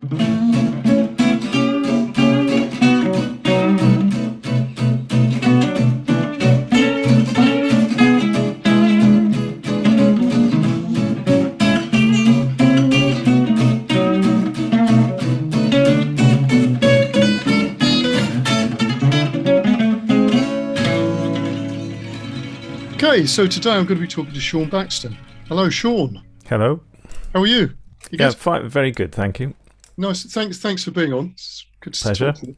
Okay, so today I'm going to be talking to Shaun Baxter. Hello, Shaun. Hello. How are you? Yeah, fine, very good, thank you. Nice. Thanks for being on. It's good to Pleasure. talk to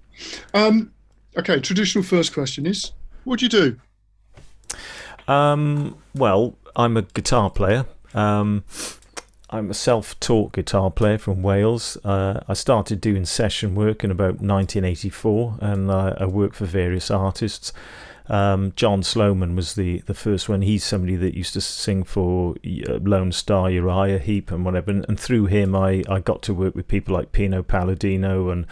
you. Okay, traditional first question is, what do you do? Well, I'm a guitar player. I'm a self-taught guitar player from Wales. I started doing session work in about 1984, and I worked for various artists. John Sloman was the first one. He's somebody that used to sing for Lone Star, Uriah Heep and whatever, and through him I got to work with people like Pino Palladino, and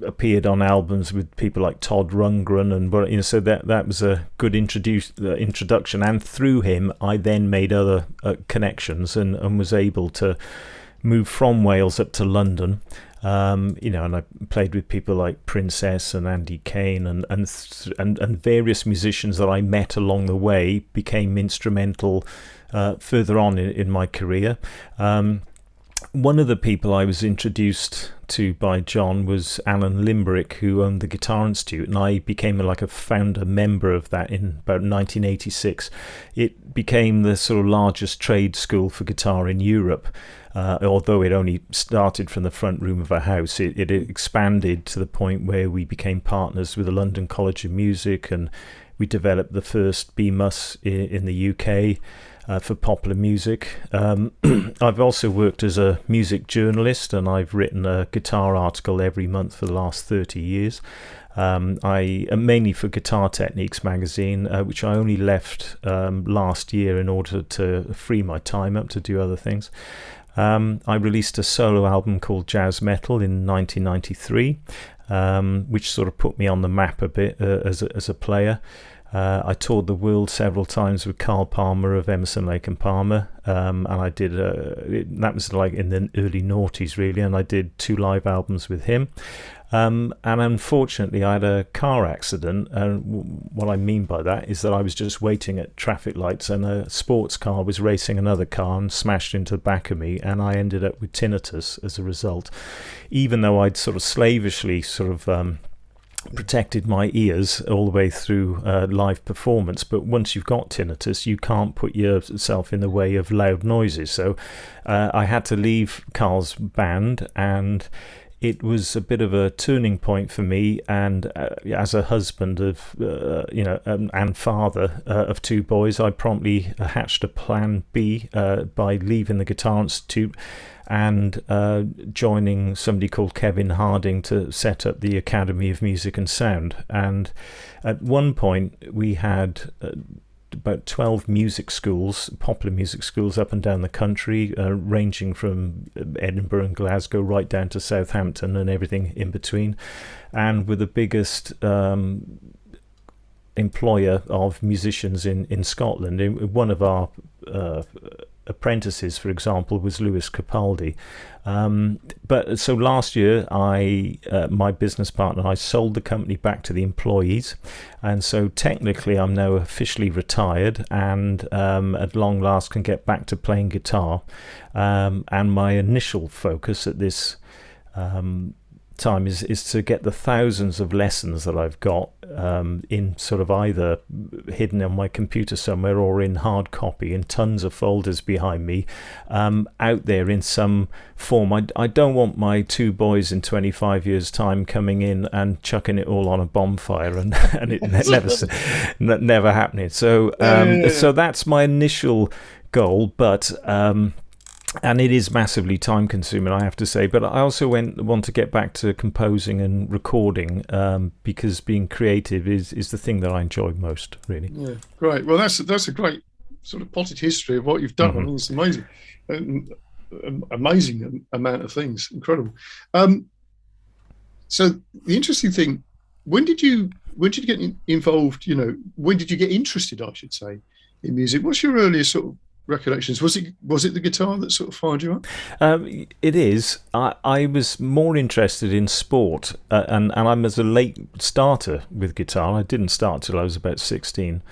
appeared on albums with people like Todd Rundgren, and so that was a good introduction, and through him I then made other connections and was able to move from Wales up to London. And I played with people like Princess and Andy Kane and various musicians that I met along the way became instrumental further on in my career. One of the people I was introduced to by John was Alan Limbrick, who owned the Guitar Institute, and I became like a founder member of that in about 1986. It became the sort of largest trade school for guitar in Europe. Although it only started from the front room of a house, it expanded to the point where we became partners with the London College of Music, and we developed the first M.Mus in the UK for popular music. I've also worked as a music journalist, and I've written a guitar article every month for the last 30 years. I mainly for Guitar Techniques magazine, which I only left last year in order to free my time up to do other things. I released a solo album called Jazz Metal in 1993, which sort of put me on the map a bit as a player. I toured the world several times with Carl Palmer of Emerson, Lake and Palmer, and I did that was like in the early noughties really, and I did 2 live albums with him. And unfortunately I had a car accident, and what I mean by that is that I was just waiting at traffic lights and a sports car was racing another car and smashed into the back of me, and I ended up with tinnitus as a result, even though I'd sort of slavishly protected my ears all the way through live performance. But once you've got tinnitus, you can't put yourself in the way of loud noises, so I had to leave Carl's band, and it was a bit of a turning point for me, and as a husband of and father of 2 boys, I promptly hatched a plan B by leaving the Guitar Institute and joining somebody called Kevin Harding to set up the Academy of Music and Sound. And at one point we had about 12 music schools, popular music schools up and down the country, ranging from Edinburgh and Glasgow right down to Southampton and everything in between. And we're the biggest employer of musicians in Scotland. One of our apprentices, for example, was Lewis Capaldi. But so last year, my business partner and I sold the company back to the employees, and so technically I'm now officially retired, and at long last can get back to playing guitar. And my initial focus at this time is to get the thousands of lessons that I've got in sort of either hidden on my computer somewhere or in hard copy in tons of folders behind me, out there in some form. I don't want my 2 boys in 25 years time coming in and chucking it all on a bonfire and it never happening. So so that's my initial goal, but and it is massively time consuming, I have to say. But I also want to get back to composing and recording, because being creative is the thing that I enjoy most, really. Yeah, great. Well, that's a great sort of potted history of what you've done. I mean, it's amazing, amazing amount of things, incredible. So the interesting thing, when did you get involved? When did you get interested, I should say, in music? What's your earliest sort of recollections. Was it the guitar that sort of fired you up? It is. I was more interested in sport, and I'm as a late starter with guitar. I didn't start till I was about 16.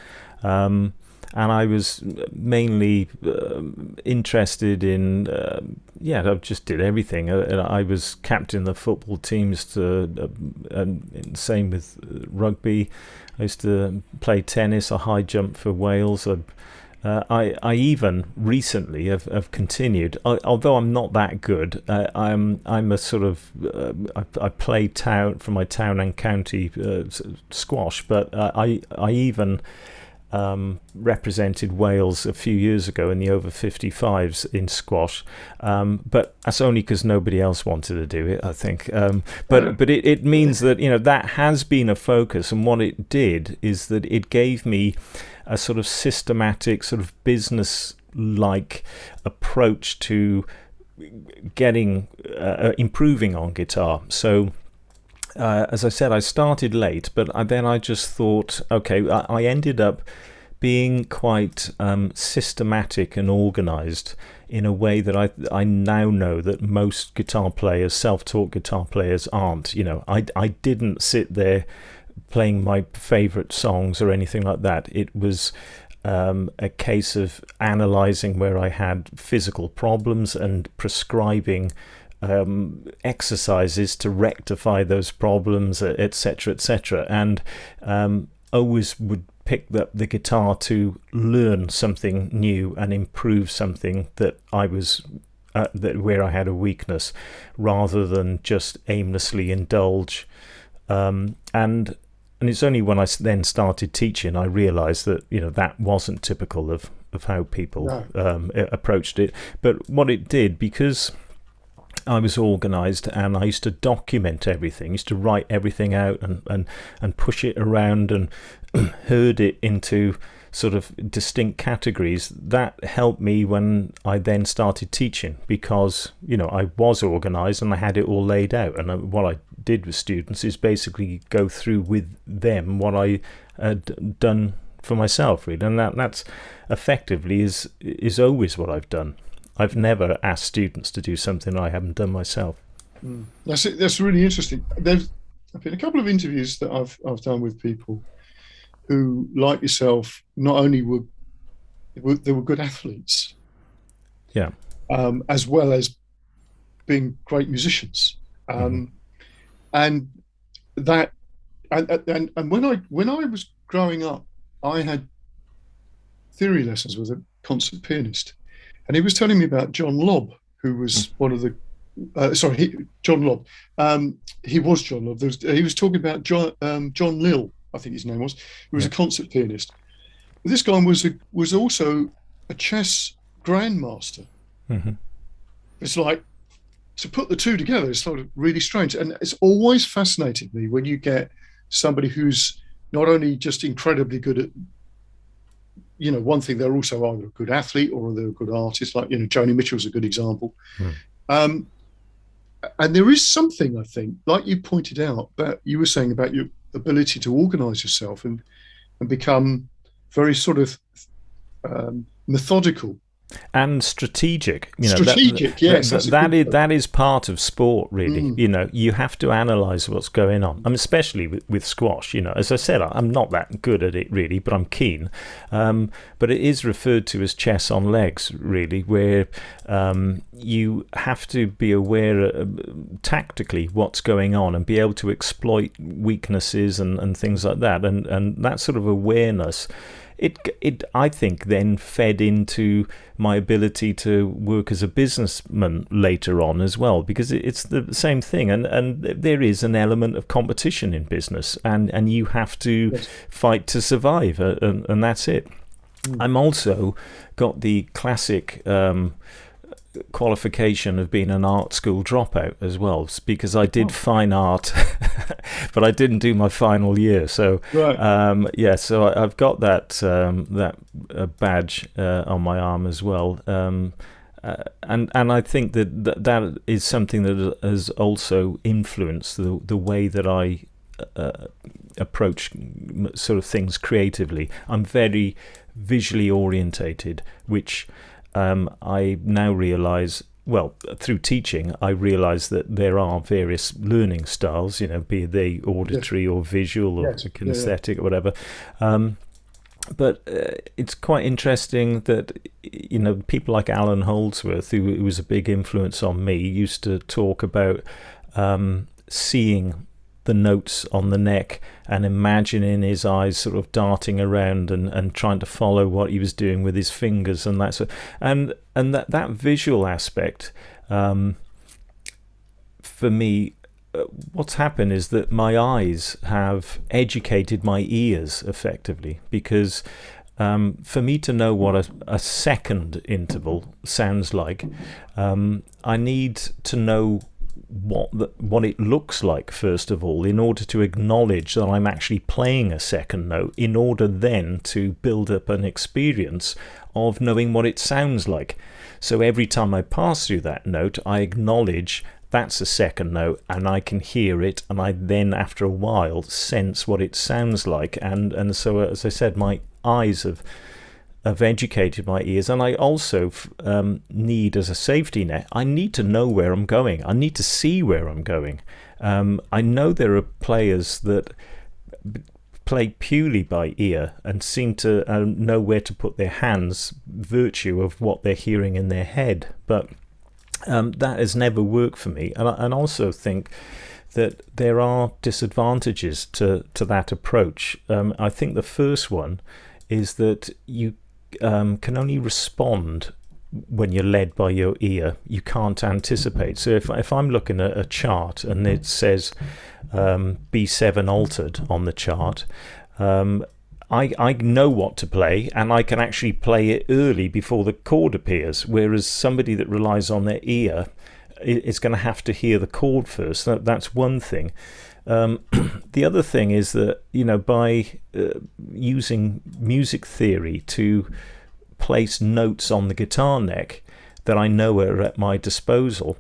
And I was mainly interested in, I just did everything. I was captain of the football teams, and same with rugby. I used to play tennis, a high jump for Wales. I even recently have continued, although I'm not that good. I'm a sort of I play for my town and county squash, but I even represented Wales a few years ago in the over 55s in squash, but that's only because nobody else wanted to do it, I think. But it means that that has been a focus, and what it did is that it gave me a sort of systematic, sort of business-like approach to getting improving on guitar. So. As I said, I started late, but then I just thought, okay, I ended up being quite systematic and organized in a way that I now know that most guitar players, self-taught guitar players, aren't. I didn't sit there playing my favorite songs or anything like that. It was a case of analyzing where I had physical problems and prescribing exercises to rectify those problems, etc., etc., and always would pick up the guitar to learn something new and improve something that I was where I had a weakness, rather than just aimlessly indulge. And it's only when I then started teaching I realised that that wasn't typical of how people approached it. But what it did, because I was organised and I used to document everything, used to write everything out and push it around and herd it into sort of distinct categories. That helped me when I then started teaching, because I was organised and I had it all laid out, and what I did with students is basically go through with them what I had done for myself, really, and that's effectively is always what I've done. I've never asked students to do something I haven't done myself. That's really interesting. There's been a couple of interviews that I've done with people who, like yourself, not only they were good athletes, as well as being great musicians, and that and when I was growing up, I had theory lessons with a concert pianist. And he was telling me about John Lobb, who was one of the, John Lobb. He was John Lobb. He was talking about John Lill, I think his name was, who was a concert pianist. But this guy was also a chess grandmaster. It's like, to put the two together is sort of really strange. And it's always fascinated me when you get somebody who's not only just incredibly good at, one thing, they're also either a good athlete or they're a good artist, like, Joni Mitchell's a good example. And there is something, I think, like you pointed out, that you were saying about your ability to organize yourself and become very sort of methodical. And strategic, yes, that is part of sport, really. You have to analyze what's going on. Especially with squash. As I said, I'm not that good at it really, but I'm keen. But it is referred to as chess on legs, really, where you have to be aware tactically what's going on and be able to exploit weaknesses and things like that. And that sort of awareness. It I think then fed into my ability to work as a businessman later on as well, because it's the same thing, and there is an element of competition in business, and you have to fight to survive, and that's it. I'm also got the classic qualification of being an art school dropout as well, because I did fine art but I didn't do my final year, so so I've got that badge on my arm as well, and I think that is something that has also influenced the way that I approach sort of things creatively. I'm very visually orientated, which I now realize, well, through teaching, I realize that there are various learning styles, be they auditory or visual or kinesthetic or whatever. But it's quite interesting that, people like Alan Holdsworth, who was a big influence on me, used to talk about seeing the notes on the neck and imagining his eyes sort of darting around and trying to follow what he was doing with his fingers and that sort. And that visual aspect, for me, what's happened is that my eyes have educated my ears effectively, because for me to know what a second interval sounds like, I need to know what it looks like first of all, in order to acknowledge that I'm actually playing a second note, in order then to build up an experience of knowing what it sounds like. So every time I pass through that note, I acknowledge that's a second note, and I can hear it, and I then after a while sense what it sounds like. And so, as I said, my eyes have educated my ears. And I also need, as a safety net, I need to know where I'm going. I need to see where I'm going. I know there are players that play purely by ear and seem to know where to put their hands, virtue of what they're hearing in their head, but that has never worked for me. And I also think that there are disadvantages to that approach. I think the first one is that you can only respond when you're led by your ear. You can't anticipate. So if I'm looking at a chart and it says B7 altered on the chart, I know what to play, and I can actually play it early before the chord appears, whereas somebody that relies on their ear is going to have to hear the chord first. That's one thing. The other thing is that, by using music theory to place notes on the guitar neck that I know are at my disposal,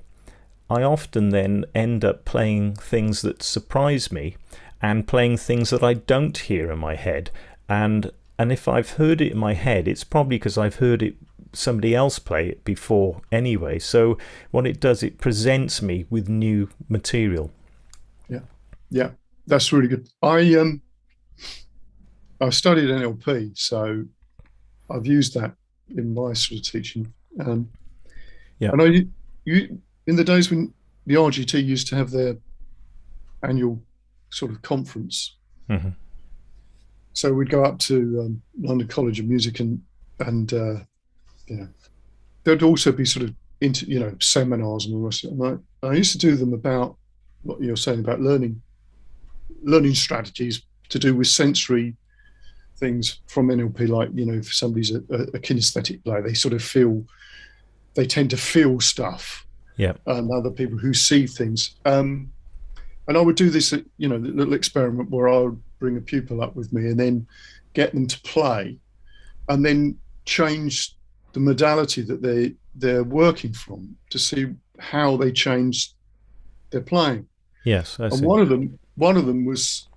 I often then end up playing things that surprise me and playing things that I don't hear in my head. And if I've heard it in my head, it's probably because I've heard somebody else play it before anyway. So what it does, it presents me with new material. Yeah, that's really good. I studied NLP, so I've used that in my sort of teaching. And you in the days when the RGT used to have their annual sort of conference. Mm-hmm. So we'd go up to London College of Music, and there'd also be sort of seminars and all the rest of it. And I used to do them about what you're saying about learning strategies to do with sensory things from NLP. Like, if somebody's a kinesthetic player, they tend to feel stuff. Yeah. And other people who see things. And I would do this, little experiment where I would bring a pupil up with me and then get them to play, and then change the modality that they're working from to see how they change their playing. Yes, I see. And one of them was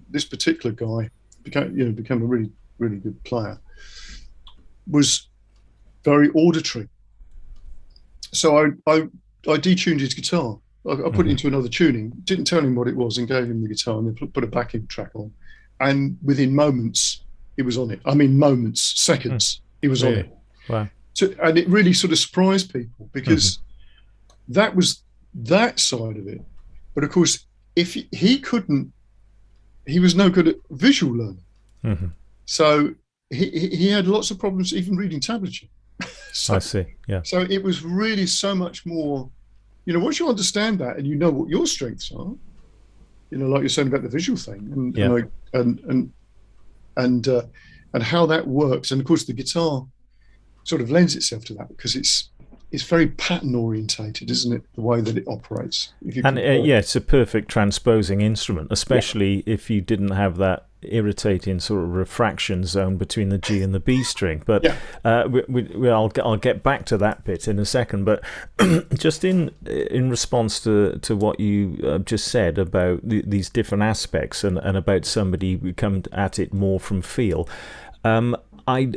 this particular guy became a really, really good player, was very auditory. So I detuned his guitar. I put it into another tuning, didn't tell him what it was, and gave him the guitar, and then put a backing track on. And within moments, he was on it. I mean, moments, seconds, he was on it. Wow. So, and it really sort of surprised people, because that was that side of it. But of course, if he was no good at visual learning. Mm-hmm. So he had lots of problems even reading tablature. I see, yeah. So it was really so much more, once you understand that and you know what your strengths are, like you're saying about the visual thing, and how that works. And of course, the guitar sort of lends itself to that, because it's very pattern orientated, isn't it? The way that it operates. It's a perfect transposing instrument, especially if you didn't have that irritating sort of refraction zone between the G and the B string. But Yeah. I'll get back to that bit in a second. But just in response to what you just said about these different aspects and about somebody who come at it more from feel, I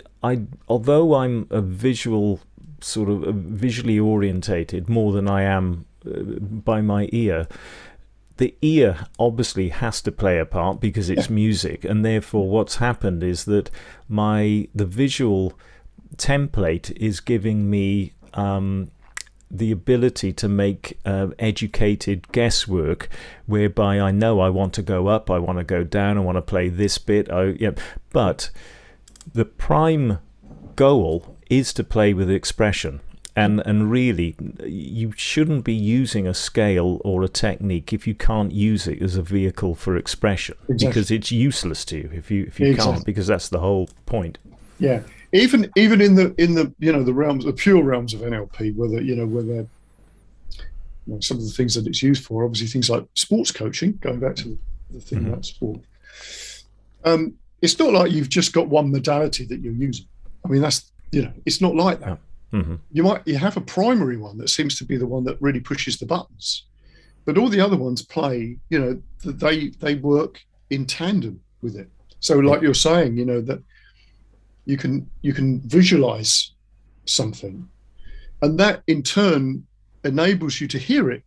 although I'm a visual sort of visually orientated more than I am by my ear. The ear obviously has to play a part because it's music, and therefore what's happened is that the visual template is giving me the ability to make educated guesswork, whereby I know I want to go up, I want to go down, I want to play this bit. But the prime goal is to play with expression. And really, you shouldn't be using a scale or a technique if you can't use it as a vehicle for expression, because it's useless to you if you can't, because that's the whole point. Yeah, even in the the realms, the pure realms of NLP, where some of the things that it's used for, obviously things like sports coaching, going back to the thing about sport. It's not like you've just got one modality that you're using. I mean, that's it's not like that. You have a primary one that seems to be the one that really pushes the buttons, but all the other ones play. They work in tandem with it. So, like you're saying, that you can visualize something, and that in turn enables you to hear it,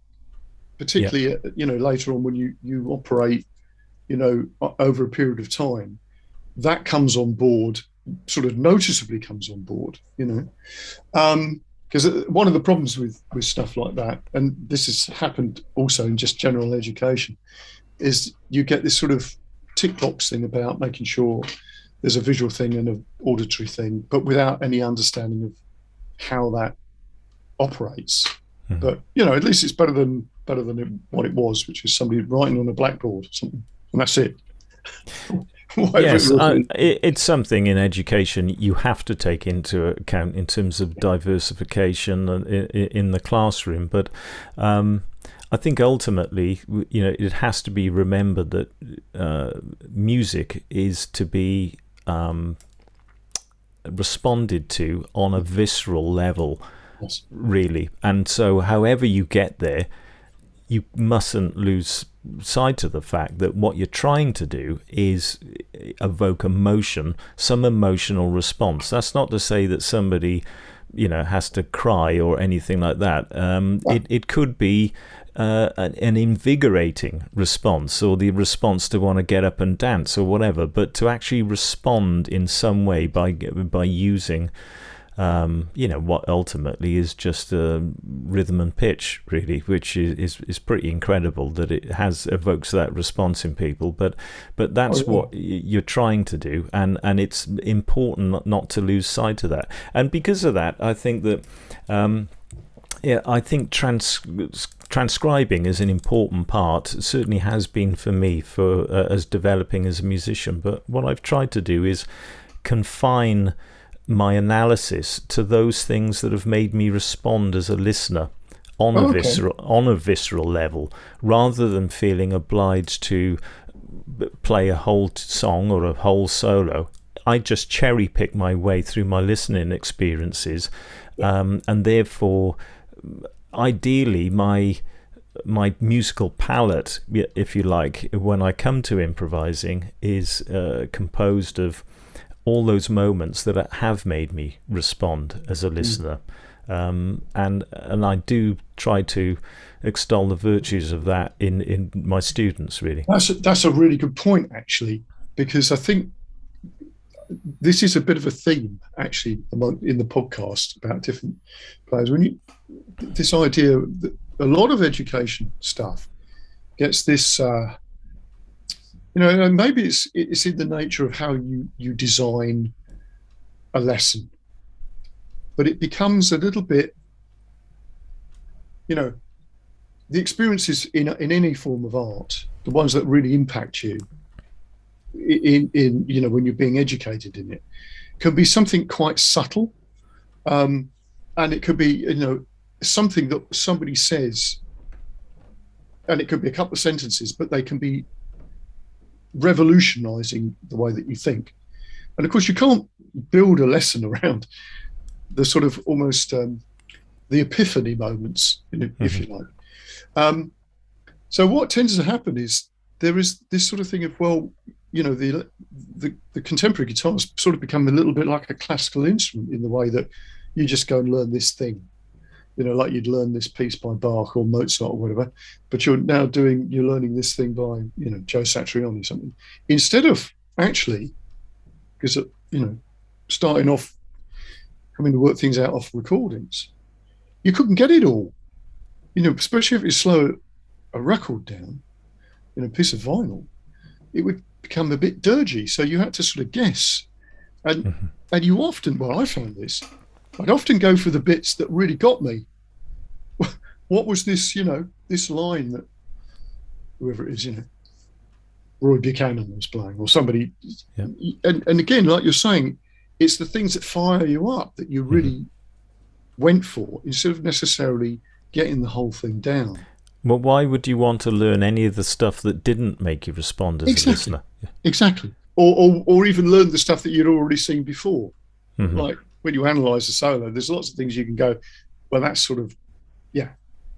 particularly later on when you operate, over a period of time. That comes on board, sort of noticeably comes on board, because one of the problems with stuff like that, and this has happened also in just general education, is you get this sort of tick box thing about making sure there's a visual thing and an auditory thing, but without any understanding of how that operates. But at least it's better than what it was, which is somebody writing on a blackboard or something, and that's it. Yes, it's something in education you have to take into account in terms of diversification in the classroom. But I think ultimately, it has to be remembered that music is to be responded to on a visceral level, really. And so however you get there, you mustn't lose sight of the fact that what you're trying to do is evoke emotion, some emotional response. That's not to say that somebody, has to cry or anything like that. It could be an invigorating response, or the response to want to get up and dance or whatever, but to actually respond in some way by using what ultimately is just rhythm and pitch, really, which is pretty incredible that it evokes that response in people. But that's what you're trying to do, and it's important not to lose sight of that. And because of that, I think that I think transcribing is an important part. It certainly has been for me as developing as a musician. But what I've tried to do is confine my analysis to those things that have made me respond as a listener on a visceral level, rather than feeling obliged to play a whole song or a whole solo. I just cherry pick my way through my listening experiences, and therefore, ideally, my musical palette, if you like, when I come to improvising, is composed of all those moments that have made me respond as a listener, and I do try to extol the virtues of that in my students. Really, that's a really good point, actually, because I think this is a bit of a theme, actually, in the podcast about different players. This idea that a lot of education stuff gets this. And maybe it's in the nature of how you design a lesson, but it becomes a little bit, the experiences in any form of art, the ones that really impact you in when you're being educated in it, can be something quite subtle, and it could be something that somebody says, and it could be a couple of sentences, but they can be revolutionizing the way that you think. And of course, you can't build a lesson around the sort of almost the epiphany moments, if Hmm. you like. Um, so what tends to happen is there is this sort of thing of, well, the contemporary guitar has sort of become a little bit like a classical instrument in the way that you just go and learn this thing, like you'd learn this piece by Bach or Mozart or whatever, but you're learning this thing by, Joe Satriani or something, instead of actually, because, starting off, having to work things out off recordings, you couldn't get it all, especially if you slow a record down in a piece of vinyl, it would become a bit dirgy. So you had to sort of guess. And Hmm. and you often, well, I found this, I'd often go for the bits that really got me. What was this, this line that whoever it is, Roy Buchanan was playing, or somebody. Yeah. And again, like you're saying, it's the things that fire you up that you Hmm. really went for instead of necessarily getting the whole thing down. Well, why would you want to learn any of the stuff that didn't make you respond as a Exactly. listener? Exactly. Or even learn the stuff that you'd already seen before. Hmm. Like when you analyze the solo, there's lots of things you can go, well, that's sort of, yeah,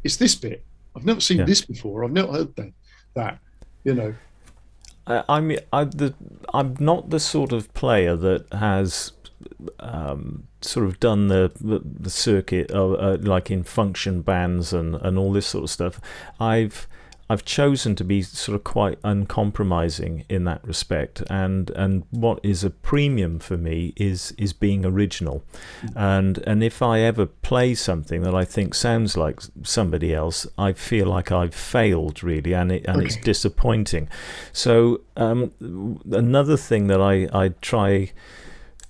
it's this bit. I've never seen Yeah. this before. I've never heard that, you know. I mean, I'm not the sort of player that has sort of done the circuit like in function bands and all this sort of stuff. I've I've chosen to be sort of quite uncompromising in that respect, and what is a premium for me is being original, and if I ever play something that I think sounds like somebody else, I feel like I've failed really, and it's Okay. disappointing. So another thing that I try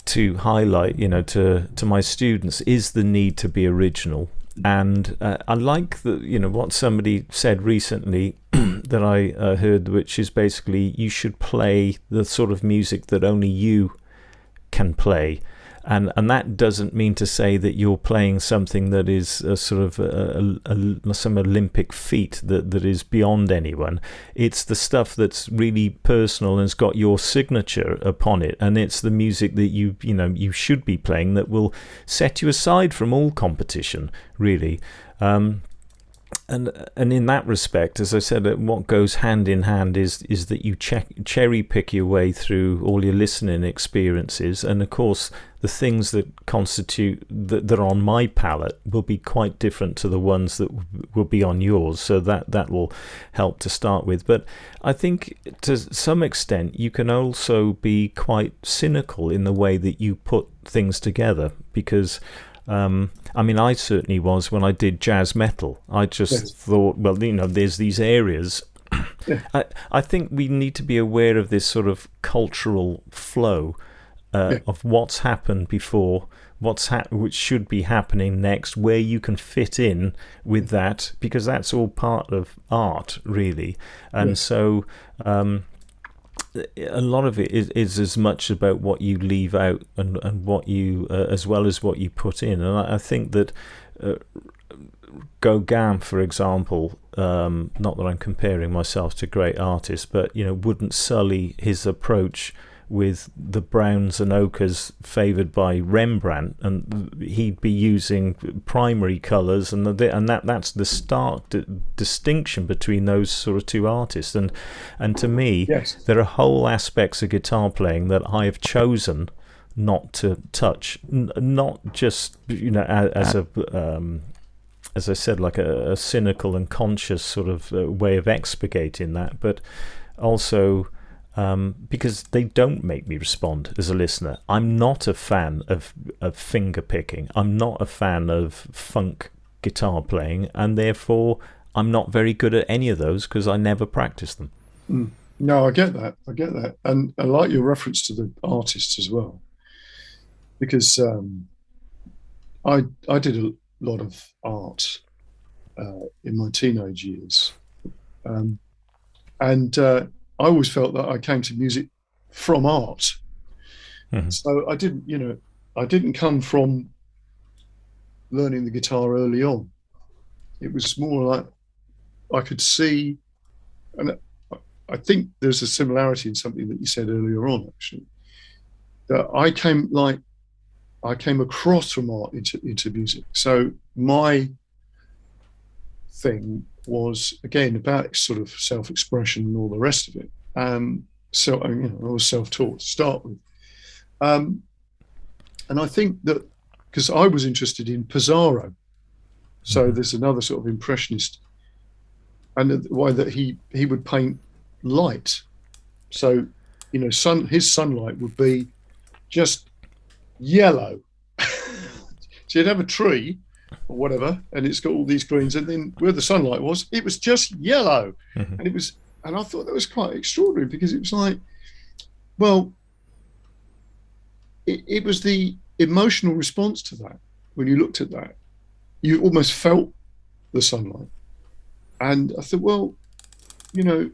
to highlight, to my students is the need to be original. And I like what somebody said recently that I heard, which is basically you should play the sort of music that only you can play. And that doesn't mean to say that you're playing something that is a sort of some Olympic feat that is beyond anyone. It's the stuff that's really personal and has got your signature upon it, and it's the music that you should be playing that will set you aside from all competition, really. And in that respect, as I said, what goes hand in hand is that you cherry pick your way through all your listening experiences, and of course the things that constitute that are on my palette will be quite different to the ones that will be on yours, so that will help to start with. But I think to some extent you can also be quite cynical in the way that you put things together, because I mean, I certainly was when I did jazz metal. I just Yes. thought, well, there's these areas. Yeah. I think we need to be aware of this sort of cultural flow Yeah. of what's happened before, which should be happening next, where you can fit in with that, because that's all part of art, really. And Yes. so a lot of it is as much about what you leave out and what you as well as what you put in. And I think that Gauguin, for example, not that I'm comparing myself to great artists, but wouldn't sully his approach with the browns and ochres favoured by Rembrandt, and he'd be using primary colours, and that's the stark distinction between those sort of two artists. And to me, Yes. there are whole aspects of guitar playing that I have chosen not to touch, not just as I said, like a cynical and conscious sort of way of expurgating that, but also because they don't make me respond as a listener. I'm not a fan of finger picking. I'm not a fan of funk guitar playing, and therefore I'm not very good at any of those because I never practice them. Mm. No, I get that. I get that. And I like your reference to the artists as well, because I did a lot of art in my teenage years. Um, and I always felt that I came to music from art. Mhm. So I didn't come from learning the guitar early on. It was more like I could see, and I think there's a similarity in something that you said earlier on, actually, that I came across from art into music. So my thing was, again, about sort of self-expression and all the rest of it. So, you know, I was self-taught to start with. And I think that because I was interested in Pizarro, so there's another sort of impressionist, and the way that he would paint light. So, you know, his sunlight would be just yellow. So you'd have a tree or whatever, and it's got all these greens, and then where the sunlight was, it was just yellow. And it was, and I thought that was quite extraordinary, because it was like, well, it was the emotional response to that. When you looked at that, you almost felt the sunlight. And I thought, well, you know,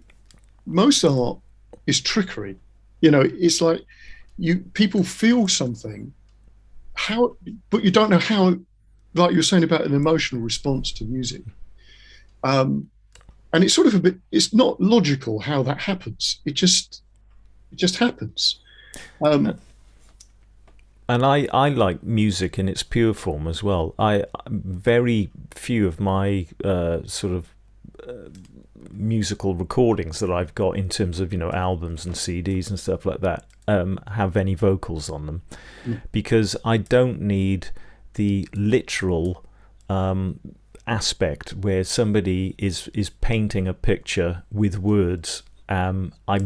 most art is trickery. You know, it's like people feel something, but you don't know how, like you were saying about an emotional response to music. And it's sort of a bit, it's not logical how that happens. It just happens. And I like music in its pure form as well. Very few of my sort of musical recordings that I've got in terms of, you know, albums and CDs and stuff like that have any vocals on them, because I don't need the literal aspect where somebody is painting a picture with words. I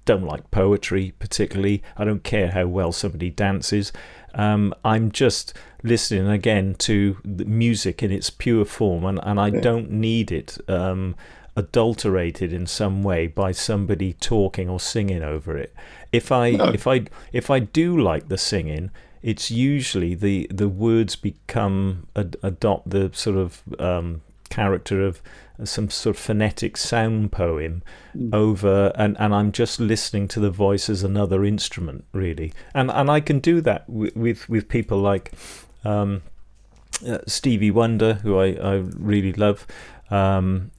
don't like poetry particularly. I don't care how well somebody dances. I'm just listening again to the music in its pure form, and I don't need it adulterated in some way by somebody talking or singing over it. If I do like the singing, it's usually the words adopt the sort of character of some sort of phonetic sound poem over, and I'm just listening to the voice as another instrument, really. And I can do that with people like Stevie Wonder, who I really love, and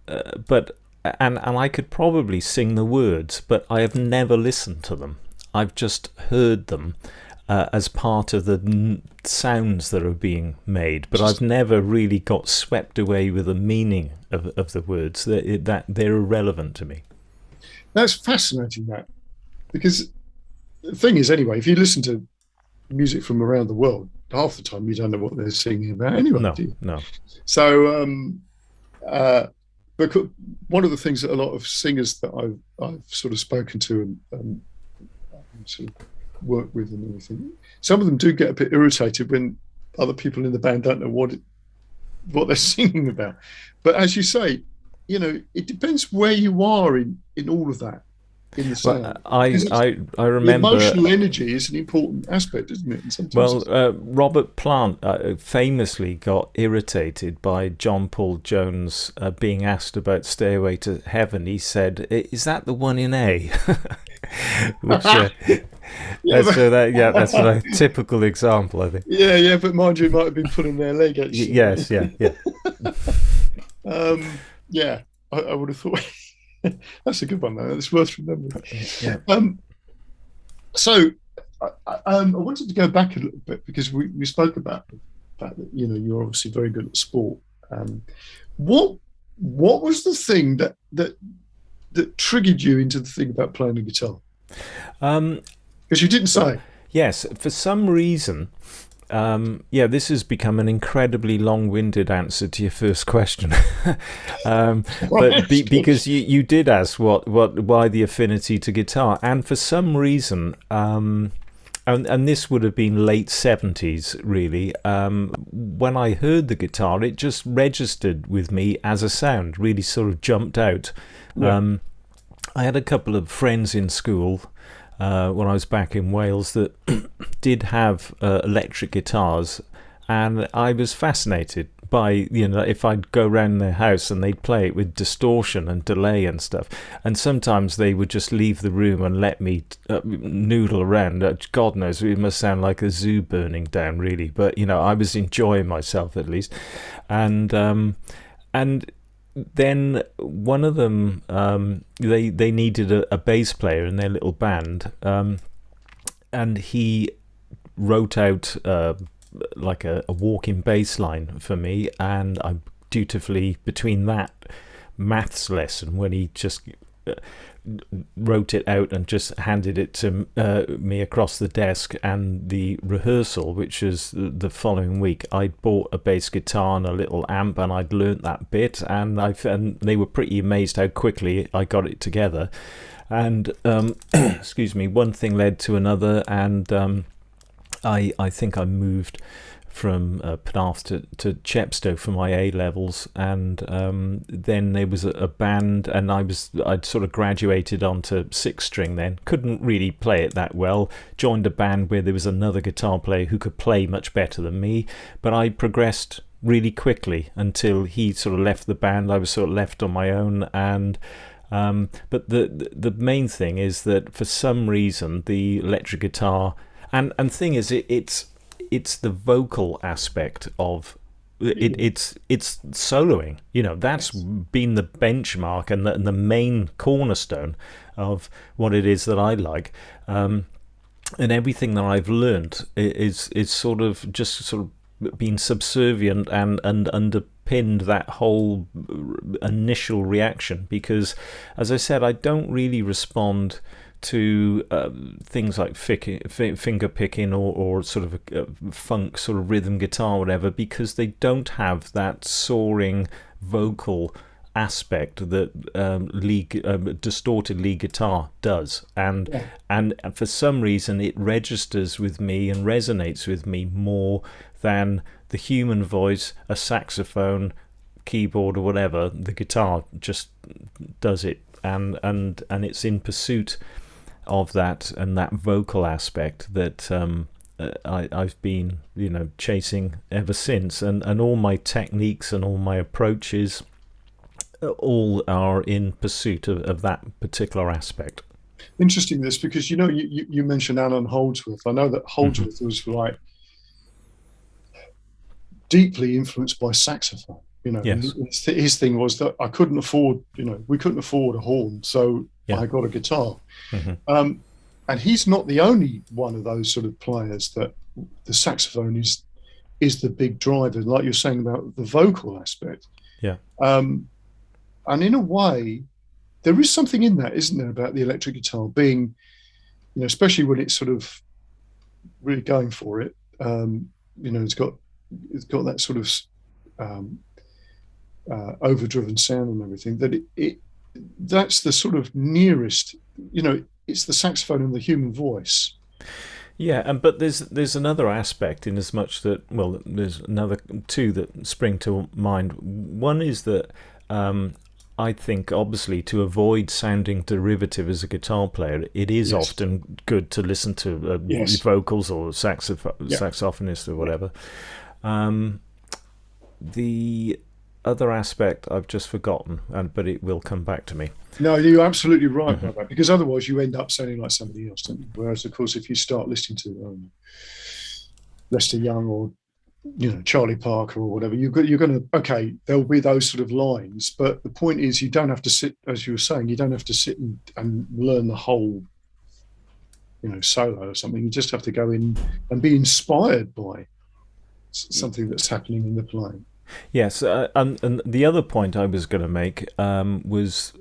I could probably sing the words, but I have never listened to them. I've just heard them as part of the sounds that are being made, but I've never really got swept away with the meaning of the words. That they're irrelevant to me. That's fascinating, that, because the thing is, anyway, if you listen to music from around the world, half the time you don't know what they're singing about anyway. No, do you? no. So, because one of the things that a lot of singers that I've sort of spoken to and sort of work with and everything, some of them do get a bit irritated when other people in the band don't know what they're singing about. But as you say, you know, it depends where you are in all of that, in the sound. Well, I remember emotional energy is an important aspect, isn't it? And sometimes Robert Plant famously got irritated by John Paul Jones being asked about Stairway to Heaven. He said, "Is that the one in A?" Which that's a typical example, I think. Yeah, but mind you, might have been pulling their leg at you. Yes, yeah. Yeah, I would have thought that's a good one, though. It's worth remembering. Yeah. So I wanted to go back a little bit, because we spoke about the fact that, you know, you're obviously very good at sport. What was the thing that triggered you into the thing about playing the guitar? Because you didn't say. Yes, for some reason. This has become an incredibly long-winded answer to your first question, because you did ask why the affinity to guitar, and for some reason, and this would have been late 70s really, when I heard the guitar, it just registered with me as a sound, really sort of jumped out. Yeah. I had a couple of friends in school when I was back in Wales that did have electric guitars, and I was fascinated by, you know, if I'd go around their house and they'd play it with distortion and delay and stuff, and sometimes they would just leave the room and let me noodle around. God knows, it must sound like a zoo burning down, really, but you know, I was enjoying myself at least, and then one of them, they needed a bass player in their little band, and he wrote out like a walking bass line for me, and I dutifully, between that maths lesson when he just wrote it out and just handed it to me across the desk, and the rehearsal, which is the following week, I bought a bass guitar and a little amp, and I'd learnt that bit, and they were pretty amazed how quickly I got it together. And excuse me, one thing led to another, and I think I moved from Penarth to Chepstow for my A levels, and then there was a band, and I'd sort of graduated onto six string. Then couldn't really play it that well. Joined a band where there was another guitar player who could play much better than me, but I progressed really quickly until he sort of left the band. I was sort of left on my own, and but the main thing is that for some reason the electric guitar, and thing is, it's the vocal aspect of it. It's soloing. That's been the benchmark and the main cornerstone of what it is that I like. And everything that I've learnt is sort of been subservient and underpinned that whole initial reaction, because, as I said, I don't really respond to things like finger picking or sort of a funk sort of rhythm guitar or whatever, because they don't have that soaring vocal aspect that distorted lead guitar does, and for some reason it registers with me and resonates with me more than the human voice, a saxophone, keyboard or whatever. The guitar just does it, and it's in pursuit of that and that vocal aspect that I've been chasing ever since, and all my techniques and all my approaches all are in pursuit of that particular aspect. Interesting this, because you mentioned Alan Holdsworth. I know that Holdsworth was like deeply influenced by saxophone. Yes. His thing was that we couldn't afford a horn, so Yeah. I got a guitar. Mm-hmm. And he's not the only one of those sort of players that the saxophone is the big driver, like you're saying about the vocal aspect. Yeah. And in a way, there is something in that, isn't there, about the electric guitar being, especially when it's sort of really going for it. It's got that sort of overdriven sound and everything. That that's the sort of nearest. It's the saxophone and the human voice. Yeah, but there's another aspect, in as much that, well, there's another two that spring to mind. One is that I think, obviously, to avoid sounding derivative as a guitar player, it is often good to listen to vocals or saxophonist or whatever. The other aspect I've just forgotten, but it will come back to me. No, you're absolutely right about that, because otherwise you end up sounding like somebody else, don't you? Whereas, of course, if you start listening to Lester Young or Charlie Parker or whatever, you're going to there'll be those sort of lines, but the point is, you don't have to sit, as you were saying, you don't have to sit and learn the whole solo or something. You just have to go in and be inspired by something that's happening in the playing. Yes, and the other point I was going to make was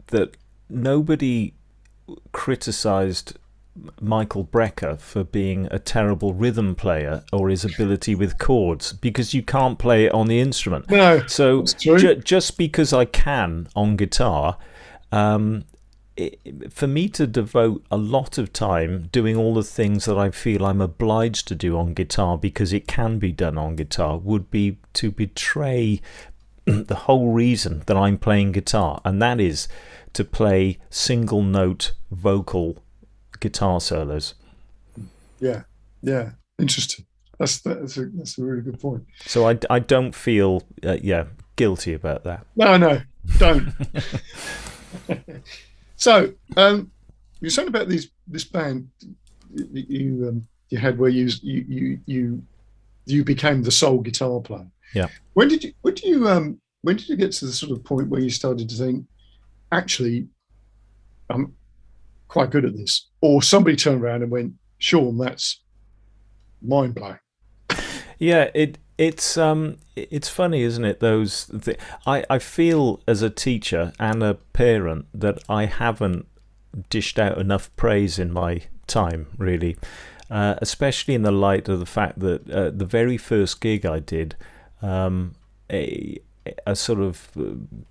that nobody criticised Michael Brecker for being a terrible rhythm player or his ability with chords, because you can't play it on the instrument. No, so just because I can on guitar, for me to devote a lot of time doing all the things that I feel I'm obliged to do on guitar because it can be done on guitar would be to betray the whole reason that I'm playing guitar, and that is to play single note vocal guitar solos. Yeah, interesting. That's a really good point. So I don't feel guilty about that. No, don't. So you're saying about this band you had where you became the sole guitar player. Yeah. When did you when did you get to the sort of point where you started to think, actually, I'm quite good at this? Or somebody turned around and went, Shaun, that's mind blowing. Yeah, it's funny, isn't it? I feel as a teacher and a parent that I haven't dished out enough praise in my time, really, especially in the light of the fact that the very first gig I did, a a sort of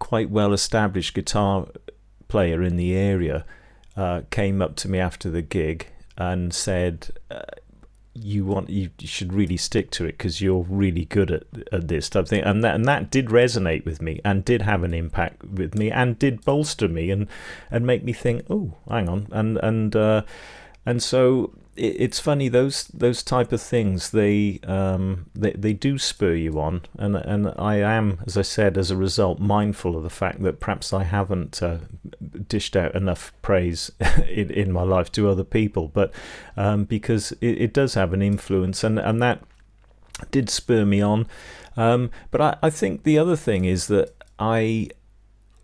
quite well established guitar player in the area came up to me after the gig and said, you should really stick to it because you're really good at this type of thing, and that did resonate with me and did have an impact with me and did bolster me and make me think, oh, hang on, and so it's funny, those type of things, they do spur you on, and I am, as I said, as a result, mindful of the fact that perhaps I haven't dished out enough praise in my life to other people, but because it does have an influence, and that did spur me on. But I think the other thing is that I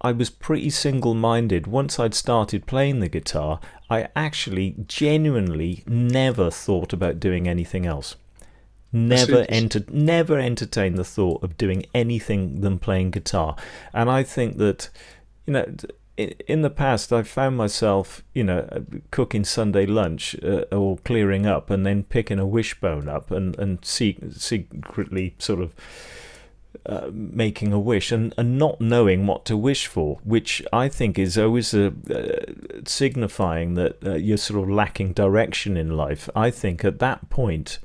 was pretty single-minded. Once I'd started playing the guitar, I actually genuinely never thought about doing anything else. Never entertained the thought of doing anything than playing guitar. And I think that, in the past, I've found myself, cooking Sunday lunch or clearing up and then picking a wishbone up and secretly sort of making a wish and not knowing what to wish for, which I think is always signifying that you're sort of lacking direction in life. I think at that point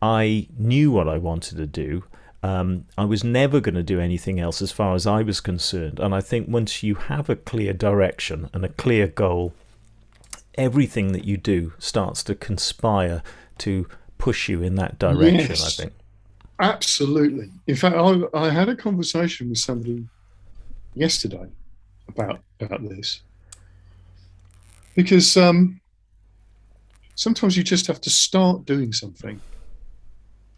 I knew what I wanted to do. I was never going to do anything else as far as I was concerned, and I think once you have a clear direction and a clear goal, everything that you do starts to conspire to push you in that direction, I Yes, think. absolutely. In fact, I had a conversation with somebody yesterday about this because sometimes you just have to start doing something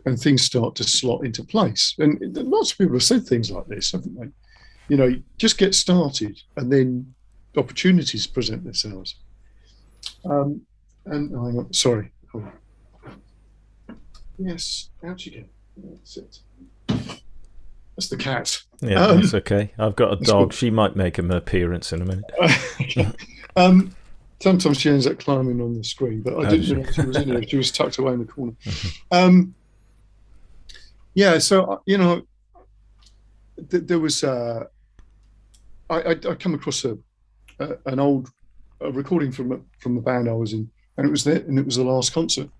and things start to slot into place. And lots of people have said things like this, haven't they? Just get started and then opportunities present themselves. Um, and hang on, sorry. Hold on. Yes, out you go. That's it. That's the cat. Yeah, that's Um, okay. I've got a that's dog. good. She might make an appearance in a minute. Okay. um, Sometimes she ends up climbing on the screen, but I Oh, didn't she. realise she was in here. She was tucked away in the corner. Um, yeah, so there was I come across an old recording from a band I was in, and it was the last concert,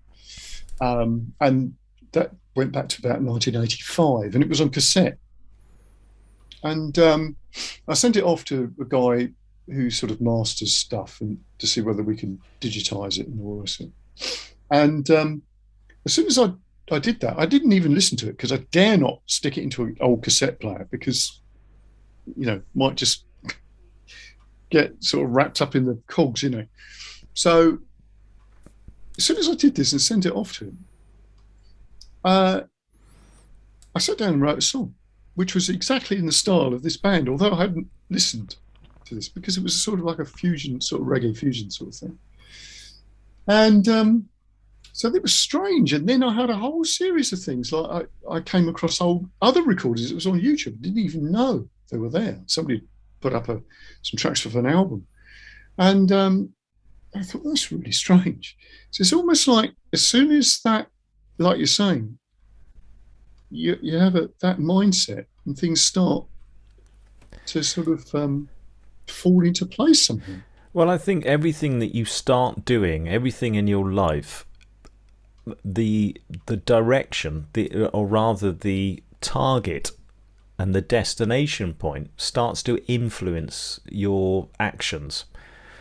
and that went back to about 1985, and it was on cassette, and I sent it off to a guy who sort of masters stuff and to see whether we can digitize it and all this. And as soon as I did that, I didn't even listen to it because I dare not stick it into an old cassette player because might just get sort of wrapped up in the cogs. So as soon as I did this and sent it off to him, uh, I sat down and wrote a song, which was exactly in the style of this band, although I hadn't listened to this because it was sort of like a fusion, sort of reggae fusion sort of thing. And so it was strange. And then I had a whole series of things. Like I came across other recordings. It was on YouTube. I didn't even know they were there. Somebody put up some tracks for an album. And I thought, that's really strange. So it's almost like as soon as that, like you're saying, you have that mindset and things start to sort of fall into place somehow. Well, I think everything that you start doing, everything in your life, the direction, or rather the target and the destination point starts to influence your actions.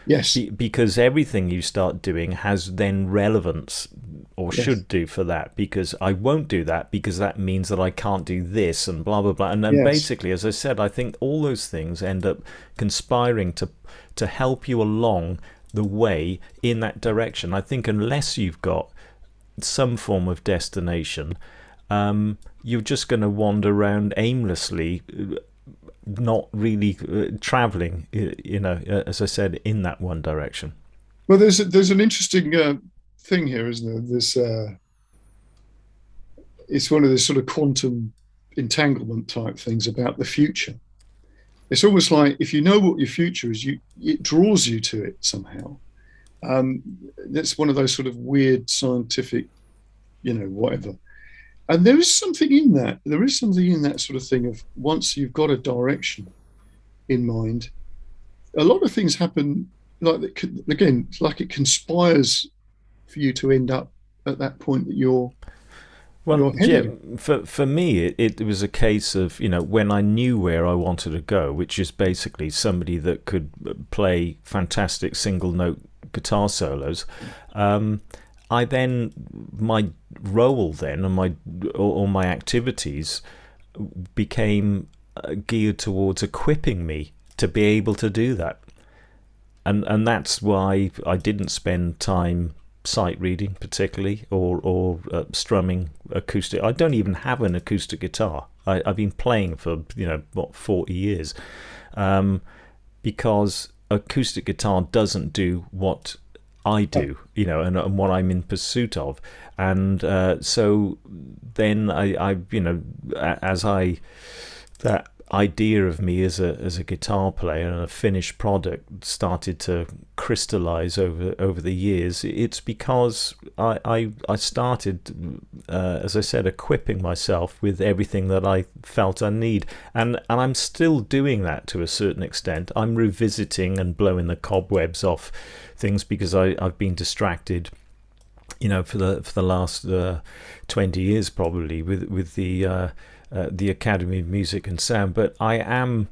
Yes, Because everything you start doing has then relevance, or yes, should do, for that, because I won't do that because that means that I can't do this and blah blah blah, and then yes, basically, as I said, I think all those things end up conspiring to help you along the way in that direction. I think unless you've got some form of destination, you're just going to wander around aimlessly, not really traveling, as I said, in that one direction. Well, there's an interesting thing here, isn't there? It's one of the sort of quantum entanglement type things about the future. It's almost like if you know what your future is, it draws you to it somehow. That's one of those sort of weird scientific, whatever. And there is something in that. There is something in that sort of thing of once you've got a direction in mind, a lot of things happen like that. Again, it's like it conspires for you to end up at that point that you're heading. For me, it was a case of, when I knew where I wanted to go, which is basically somebody that could play fantastic single note guitar solos. My role then and my activities became geared towards equipping me to be able to do that, and that's why I didn't spend time sight reading particularly or strumming acoustic. I don't even have an acoustic guitar. I've been playing for 40 years, because acoustic guitar doesn't do what I do, and what I'm in pursuit of. And so then that idea of me as a guitar player and a finished product started to crystallize over the years. It's because I started, as I said, equipping myself with everything that I felt I need, and I'm still doing that to a certain extent. I'm revisiting and blowing the cobwebs off things because I've been distracted, for the last 20 years probably with the Academy of Music and Sound. But I am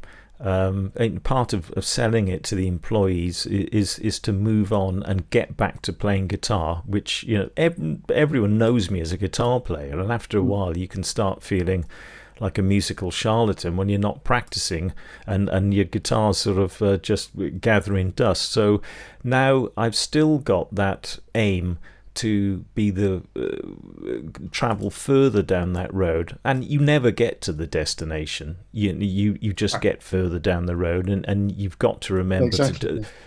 part of selling it to the employees is to move on and get back to playing guitar, which everyone knows me as a guitar player, and after a while you can start feeling like a musical charlatan when you're not practicing and your guitar's sort of just gathering dust. So now I've still got that aim to be the travel further down that road, and you never get to the destination. You just get further down the road, and you've got to remember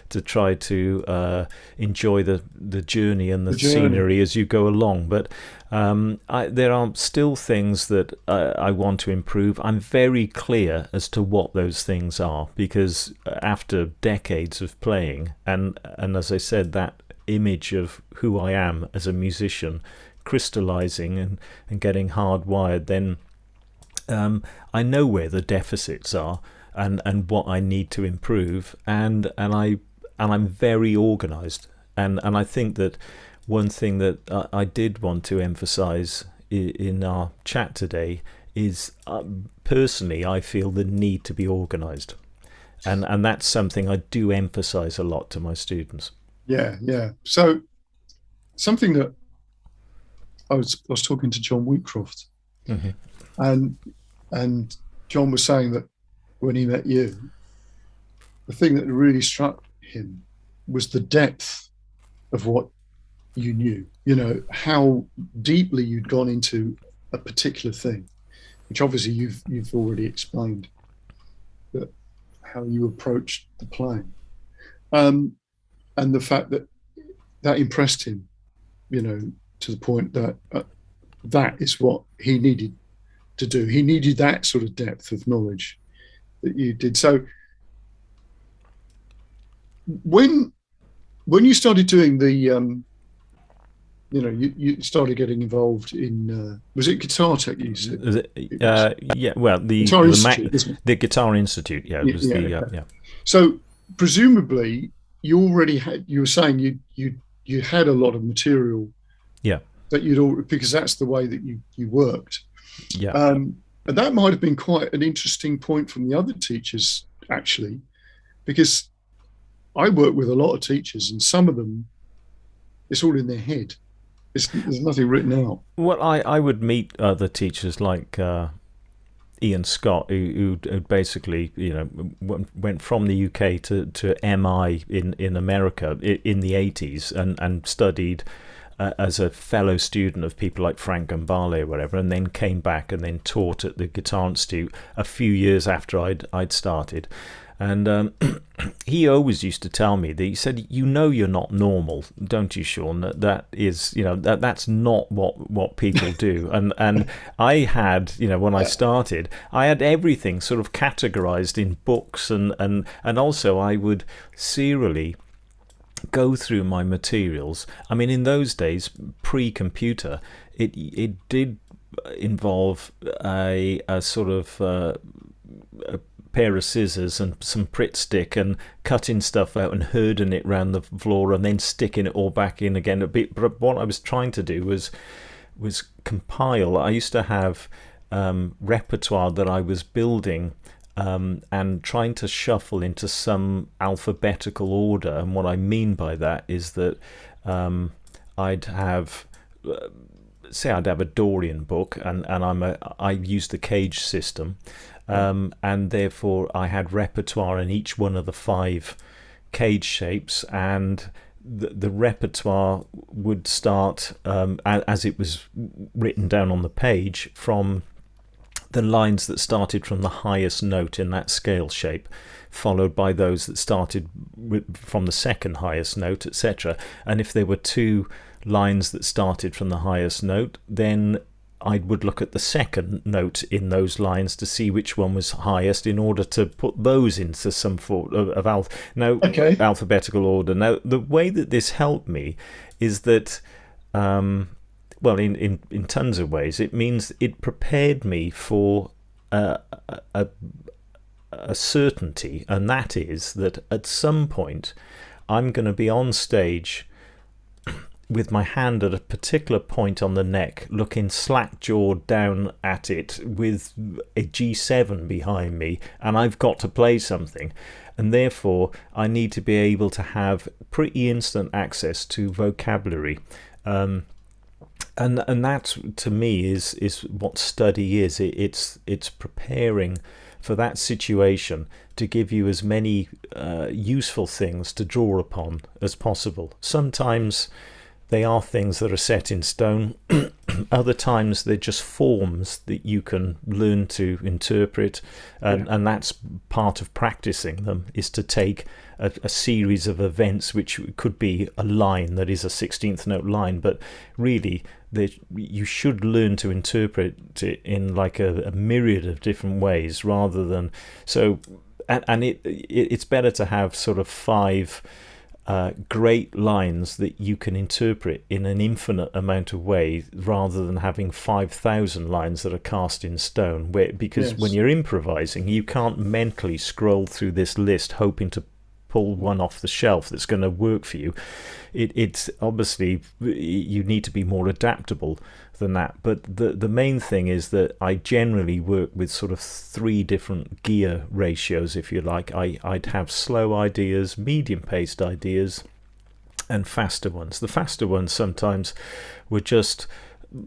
to try to enjoy the journey and the scenery as you go along. But there are still things that I want to improve. I'm very clear as to what those things are, because after decades of playing, and as I said, that image of who I am as a musician crystallizing and getting hardwired, then I know where the deficits are and what I need to improve, and I'm very organized, and I think that one thing that I did want to emphasize in our chat today is personally I feel the need to be organized, and that's something I do emphasize a lot to my students. Yeah. So something that I was talking to John Wheatcroft, and John was saying that when he met you, the thing that really struck him was the depth of what you knew. How deeply you'd gone into a particular thing, which obviously you've already explained, that how you approached the playing. And the fact that impressed him, to the point that that is what he needed to do. He needed that sort of depth of knowledge that you did. So when you started doing the, you started getting involved in, was it Guitar Tech? You said? Yeah. Well, the Guitar Institute. Yeah, it was yeah. So presumably, you were saying you had a lot of material, that because that's the way that you worked, and that might have been quite an interesting point from the other teachers, actually, because I work with a lot of teachers, and some of them, it's all in their head. There's nothing written out. Well, I would meet other teachers like Ian Scott, who basically went from the UK to MI in America in the 80s and studied as a fellow student of people like Frank Gambale or whatever, and then came back and then taught at the Guitar Institute a few years after I'd started. And he always used to tell me that, he said, you're not normal, don't you, Shaun? That is, that's not what people do. And I had, when I started, I had everything sort of categorized in books, and also I would serially go through my materials. I mean, in those days, pre-computer, it did involve a sort of a pair of scissors and some Pritt stick and cutting stuff out and herding it around the floor and then sticking it all back in again a bit. But what I was trying to do was compile. I used to have repertoire that I was building and trying to shuffle into some alphabetical order. And what I mean by that is that I'd have I'd have a Dorian book, and I used the cage system, and therefore I had repertoire in each one of the 5 cage shapes, and the repertoire would start as it was written down on the page from the lines that started from the highest note in that scale shape, followed by those that started from the second highest note, etc. And if there were 2 lines that started from the highest note, then I would look at the second note in those lines to see which one was highest in order to put those into some form of alphabetical order. Now, the way that this helped me is that, well, in tons of ways, it means it prepared me for a certainty, and that is that at some point I'm going to be on stage with my hand at a particular point on the neck, looking slack-jawed down at it with a G7 behind me, and I've got to play something. And therefore, I need to be able to have pretty instant access to vocabulary. And that, to me, is what study is. It's preparing for that situation to give you as many useful things to draw upon as possible. Sometimes they are things that are set in stone. Other times they're just forms that you can learn to interpret, and that's part of practicing them, is to take a series of events, which could be a line that is a 16th note line, but really you should learn to interpret it in like a myriad of different ways, rather than it's better to have sort of 5 great lines that you can interpret in an infinite amount of ways, rather than having 5,000 lines that are cast in stone, because when you're improvising, you can't mentally scroll through this list hoping to pull one off the shelf that's going to work for you. It's obviously, you need to be more adaptable than that. But the main thing is that I generally work with sort of 3 different gear ratios, if you like. I'd have slow ideas, medium-paced ideas, and faster ones. The faster ones sometimes were just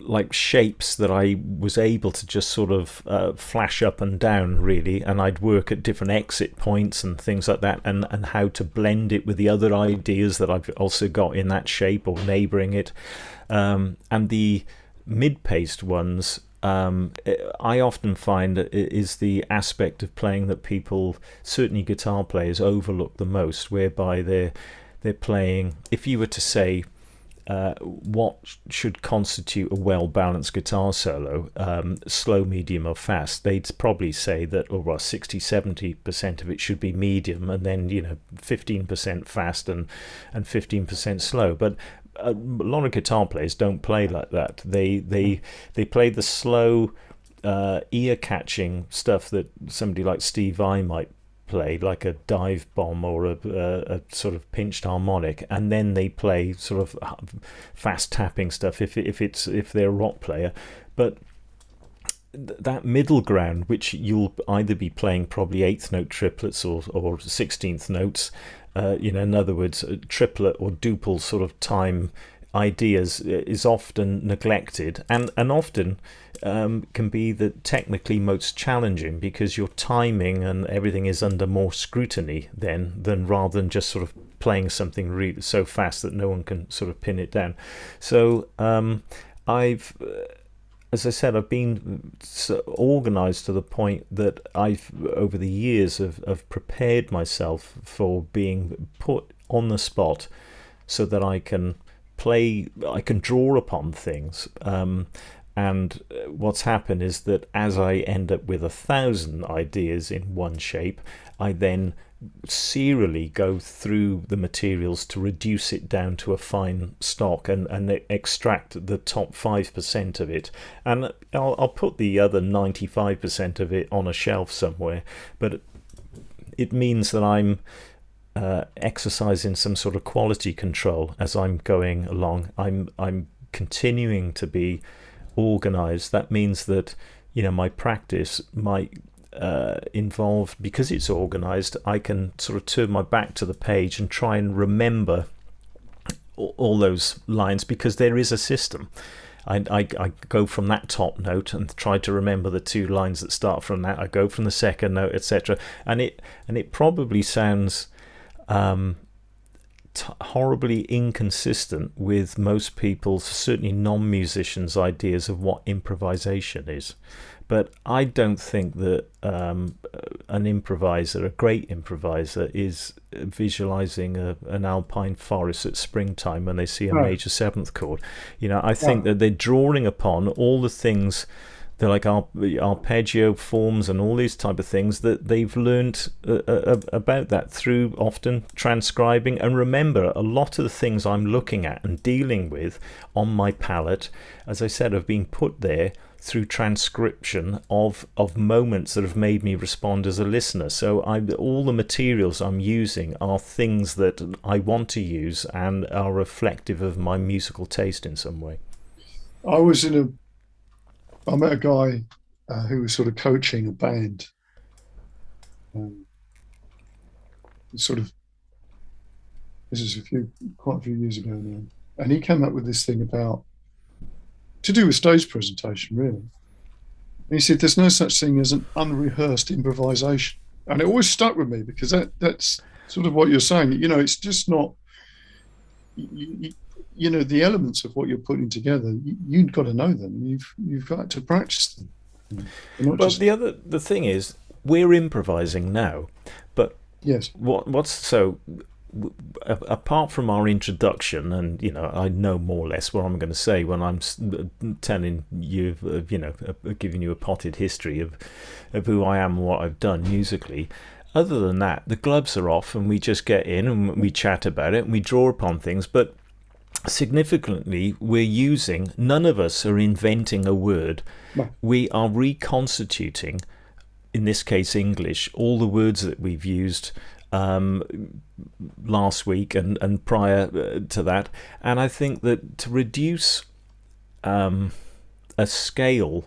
like shapes that I was able to just sort of flash up and down, really, and I'd work at different exit points and things like that, and how to blend it with the other ideas that I've also got in that shape or neighbouring it. And the mid-paced ones, I often find is the aspect of playing that people, certainly guitar players, overlook the most, whereby they're playing, if you were to say what should constitute a well-balanced guitar solo, slow, medium or fast, they'd probably say that 60-70% of it should be medium, and then 15% fast and 15% slow. But a lot of guitar players don't play like that. They play the slow, ear-catching stuff that somebody like Steve Vai might play, like a dive bomb or a sort of pinched harmonic, and then they play sort of fast tapping stuff if they're a rock player. But that middle ground, which you'll either be playing probably 8th note triplets or 16th notes, in other words, a triplet or duple sort of time ideas, is often neglected, and often can be the technically most challenging, because your timing and everything is under more scrutiny than rather than just sort of playing something really so fast that no one can sort of pin it down. So I've as I said, I've been so organized to the point that I've, over the years, have prepared myself for being put on the spot so that I can I can draw upon things. And what's happened is that as I end up with 1,000 ideas in one shape, I then serially go through the materials to reduce it down to a fine stock and extract the top 5% of it. And I'll put the other 95% of it on a shelf somewhere, but it means that I'm exercising some sort of quality control as I'm going along. I'm continuing to be organized. That means that my practice might involve, because it's organized, I can sort of turn my back to the page and try and remember all those lines, because there is a system. I go from that top note and try to remember the two lines that start from that. I go from the second note, etc. And it probably sounds horribly inconsistent with most people's, certainly non-musicians, ideas of what improvisation is. But I don't think that an improviser, a great improviser, is visualizing an alpine forest at springtime when they see a No, major seventh chord. I think no. that they're drawing upon all the things, they're like arpeggio forms and all these type of things that they've learned about that through often transcribing. And remember, a lot of the things I'm looking at and dealing with on my palette, as I said, have been put there through transcription of moments that have made me respond as a listener. So all the materials I'm using are things that I want to use and are reflective of my musical taste in some way. I was in I met a guy who was sort of coaching a band, um, sort of, this is quite a few years ago now. And he came up with this thing about, to do with stage presentation, really. And he said, there's no such thing as an unrehearsed improvisation. And it always stuck with me because that's sort of what you're saying. It's just not, you, the elements of what you're putting together, you've got to know them. You've got to practice them. You're not Well, just, the thing is, we're improvising now, but yes. what's so apart from our introduction, and I know more or less what I'm going to say when I'm telling you, giving you a potted history of who I am and what I've done musically. Other than that, the gloves are off, and we just get in and we chat about it and we draw upon things. But significantly, none of us are inventing a word. No. We are reconstituting, in this case English, all the words that we've used last week and prior to that. And I think that to reduce a scale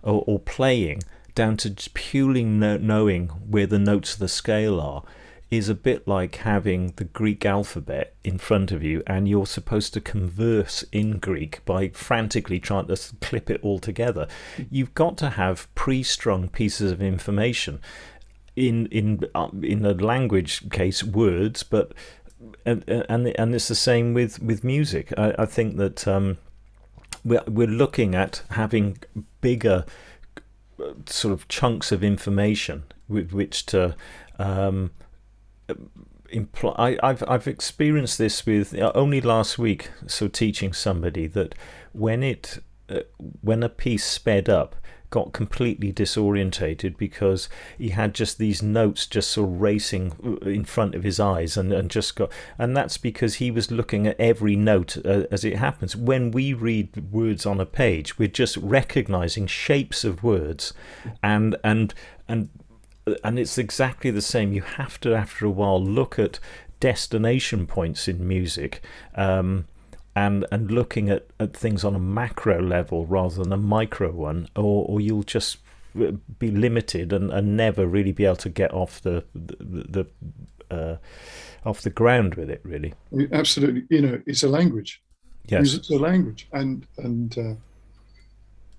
or playing down to purely knowing where the notes of the scale are is a bit like having the Greek alphabet in front of you and you're supposed to converse in Greek by frantically trying to clip it all together. You've got to have pre-strung pieces of information in the language case, words, but and it's the same with music. I think that we're looking at having bigger sort of chunks of information with which to imply. I've experienced this with only last week. So teaching somebody that when a piece sped up, got completely disorientated because he had just these notes just sort of racing in front of his eyes and that's because he was looking at every note as it happens. When we read words on a page, we're just recognizing shapes of words and it's exactly the same. You have to, after a while, look at destination points in music and looking at things on a macro level rather than a micro one, or you'll just be limited and never really be able to get off the off the ground with it, really. Absolutely. It's a language. Yes. Music's a language. And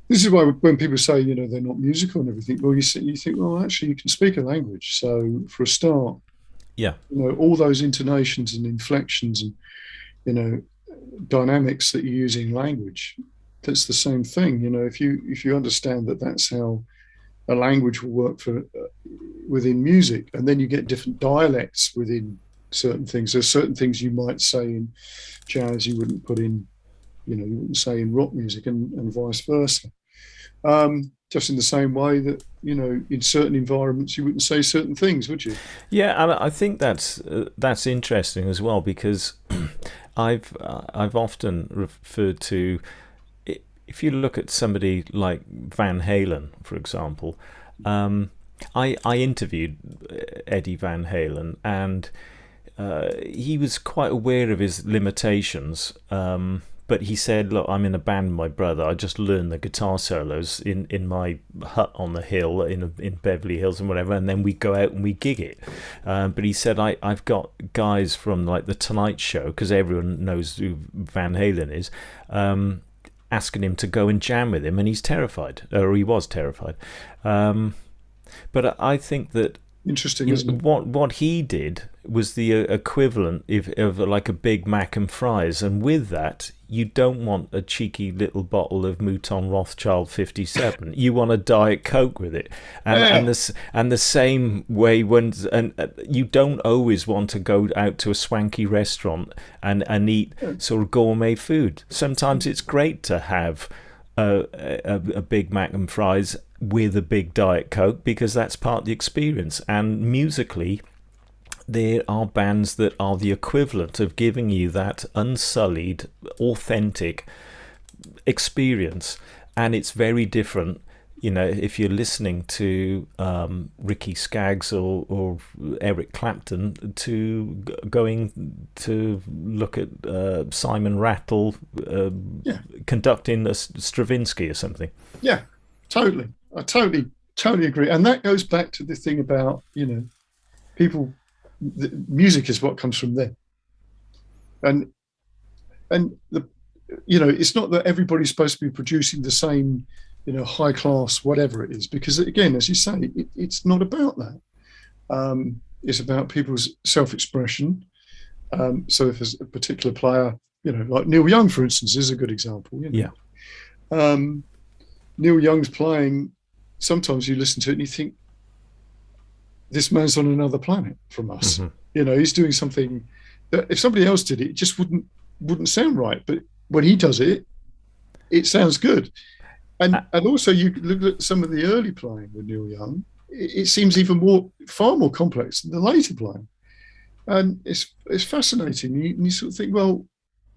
this is why when people say, they're not musical and everything, well, you think, well, actually, you can speak a language. So for a start, Yeah. All those intonations and inflections and you know dynamics that you use in language. That's the same thing. If you understand that that's how a language will work for within music, and then you get different dialects within certain things. There's certain things you might say in jazz you wouldn't put in, you wouldn't say in rock music, and vice versa. Just in the same way that in certain environments you wouldn't say certain things, would you? Yeah, and I think that's interesting as well, because I've often referred to, if you look at somebody like Van Halen, for example. I interviewed Eddie Van Halen, and he was quite aware of his limitations. But he said, "Look, I'm in a band with my brother. I just learn the guitar solos in my hut on the hill in Beverly Hills and whatever, and then we go out and we gig it." But he said, I've got guys from like the Tonight Show, because everyone knows who Van Halen is, asking him to go and jam with him, and he's terrified, or he was terrified. But I think that Interesting, isn't it? what he did was the equivalent of like a Big Mac and fries, and with that, you don't want a cheeky little bottle of Mouton Rothschild 57. You want a Diet Coke with it, and the same way you don't always want to go out to a swanky restaurant and eat sort of gourmet food. Sometimes it's great to have a Big Mac and fries with a big Diet Coke, because that's part of the experience. And musically, there are bands that are the equivalent of giving you that unsullied, authentic experience. And it's very different, if you're listening to Ricky Skaggs or Eric Clapton, to going to look at Simon Rattle conducting a Stravinsky or something. Yeah, totally. I totally agree. And that goes back to the thing about, people, music is what comes from them. And it's not that everybody's supposed to be producing the same, high class, whatever it is, because again, as you say, it's not about that. It's about people's self-expression. So if there's a particular player, like Neil Young, for instance, is a good example. Yeah. Neil Young's playing, sometimes you listen to it and you think, this man's on another planet from us. Mm-hmm. He's doing something that if somebody else did it, it just wouldn't sound right. But when he does it, it sounds good. And also you look at some of the early playing with Neil Young, it seems far more complex than the later playing. And it's fascinating. You sort of think, well,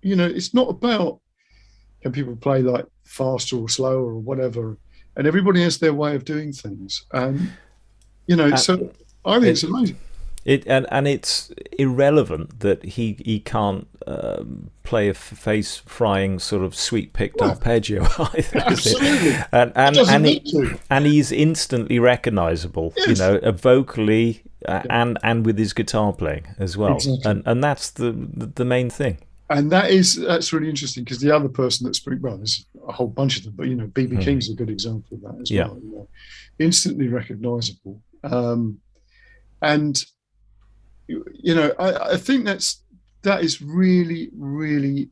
it's not about, can people play like faster or slower or whatever, and everybody has their way of doing things. And so I think it's amazing. And it's irrelevant that he can't play a face frying sort of sweet picked arpeggio either. Absolutely. And he's instantly recognizable, yes. Vocally and with his guitar playing as well. Exactly. And that's the main thing. And that's really interesting, because the other person that's there's a whole bunch of them, but BB King's a good example of that as well. Instantly recognizable. And I think that is really, really,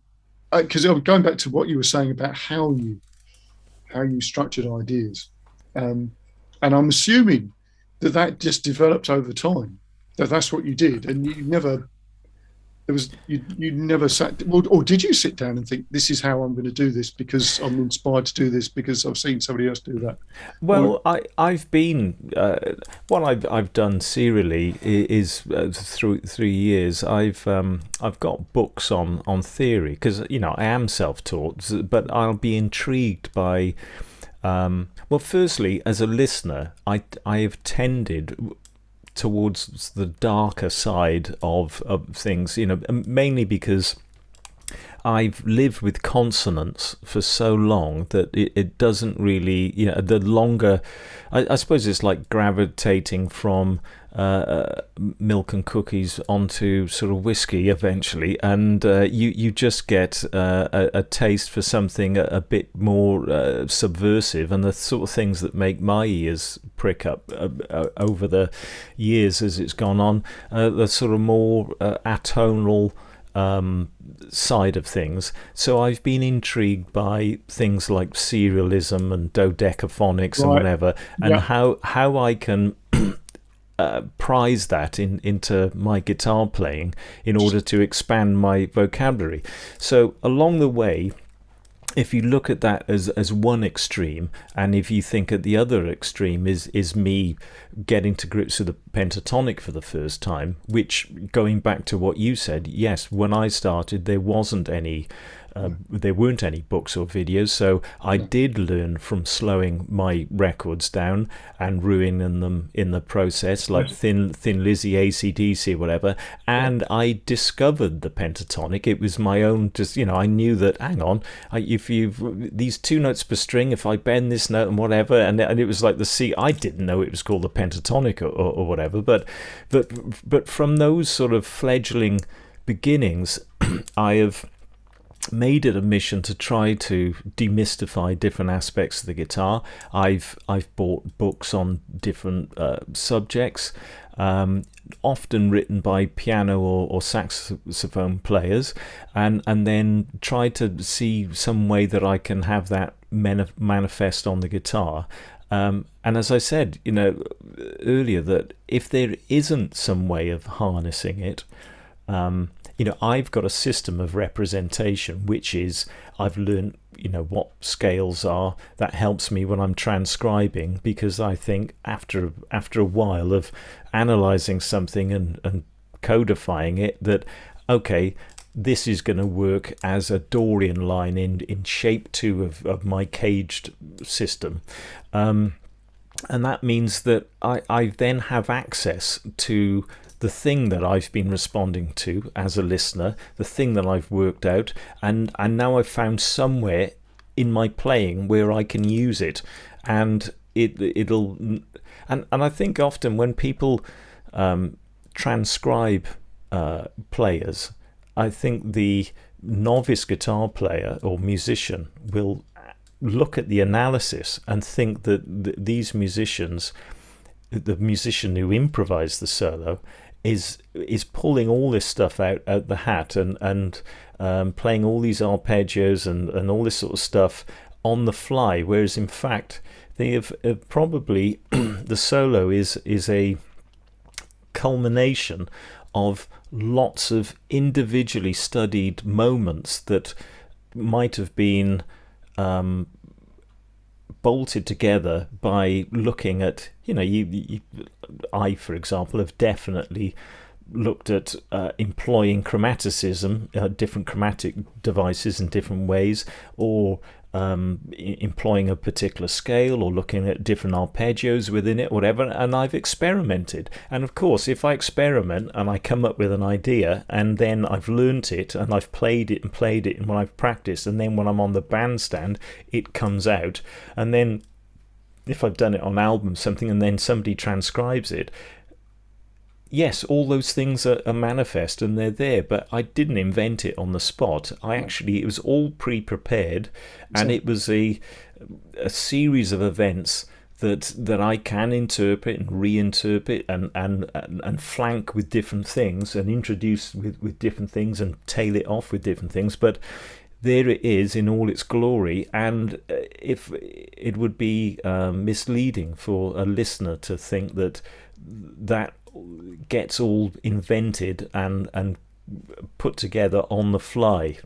because I'm going back to what you were saying about how you structured ideas, and I'm assuming that just developed over time. That's what you did, and you never. You never sat, or did you sit down and think, this is how I'm going to do this because I'm inspired to do this because I've seen somebody else do that? Well, I've been what I've done serially is through 3 years. I've got books on theory, because I am self-taught, but I'll be intrigued by. Well, firstly, as a listener, I have tended towards the darker side of things, mainly because I've lived with consonants for so long that it doesn't really, the longer, I suppose it's like gravitating from milk and cookies onto sort of whiskey eventually, and you just get a taste for something a bit more subversive, and the sort of things that make my ears prick up over the years as it's gone on, the sort of more atonal side of things. So I've been intrigued by things like serialism and dodecaphonics and Right. whatever, and Yeah. how I can prize that into my guitar playing in order to expand my vocabulary. So along the way, if you look at that as one extreme, and if you think at the other extreme is me getting to grips with the pentatonic for the first time, which, going back to what you said, yes, when I started there weren't any books or videos, so I did learn from slowing my records down and ruining them in the process, like Yes. Thin Lizzy, AC/DC, whatever. And I discovered the pentatonic. It was my own. Just I knew that. Hang on, if you've these two notes per string, if I bend this note and whatever, and it was like the C. I didn't know it was called the pentatonic or whatever. But from those sort of fledgling beginnings, I have made it a mission to try to demystify different aspects of the guitar. I've bought books on different subjects, often written by piano or saxophone players, and then try to see some way that I can have that manifest on the guitar. And as I said, earlier, that if there isn't some way of harnessing it, I've got a system of representation, which is I've learned, what scales are. That helps me when I'm transcribing, because I think after a while of analyzing something and codifying it, that, okay, this is going to work as a Dorian line in shape 2 of my caged system. And that means that I then have access to the thing that I've been responding to as a listener, the thing that I've worked out, and now I've found somewhere in my playing where I can use it, and it'll and I think often when people transcribe players, I think the novice guitar player or musician will look at the analysis and think that these musicians, the musician who improvised the solo, is pulling all this stuff out the hat and playing all these arpeggios and all this sort of stuff on the fly, whereas in fact they have probably the solo is a culmination of lots of individually studied moments that might have been bolted together by looking at, I, for example, have definitely looked at employing chromaticism, different chromatic devices in different ways, or employing a particular scale, or looking at different arpeggios within it, whatever, and I've experimented. And of course, if I experiment and I come up with an idea, and then I've learnt it, and I've played it, and when I've practiced, and then when I'm on the bandstand, it comes out, and then if I've done it on album something, and then somebody transcribes it, yes, all those things are manifest and they're there, but I didn't invent it on the spot. It was all pre-prepared, and it was a series of events that I can interpret and reinterpret and flank with different things, and introduce with different things, and tail it off with different things. But there it is in all its glory, and if it would be misleading for a listener to think that gets all invented and put together on the fly.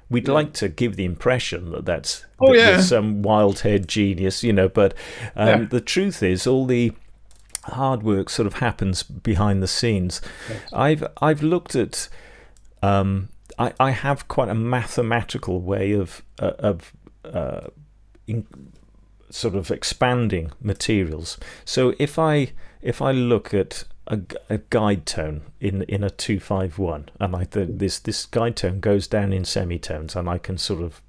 We'd like to give the impression that there's some wild-haired genius, but the truth is all the hard work sort of happens behind the scenes. Yes. I've looked at I have quite a mathematical way of sort of expanding materials. So if I look at a guide tone in a 2-5-1, and this guide tone goes down in semitones, and I can sort of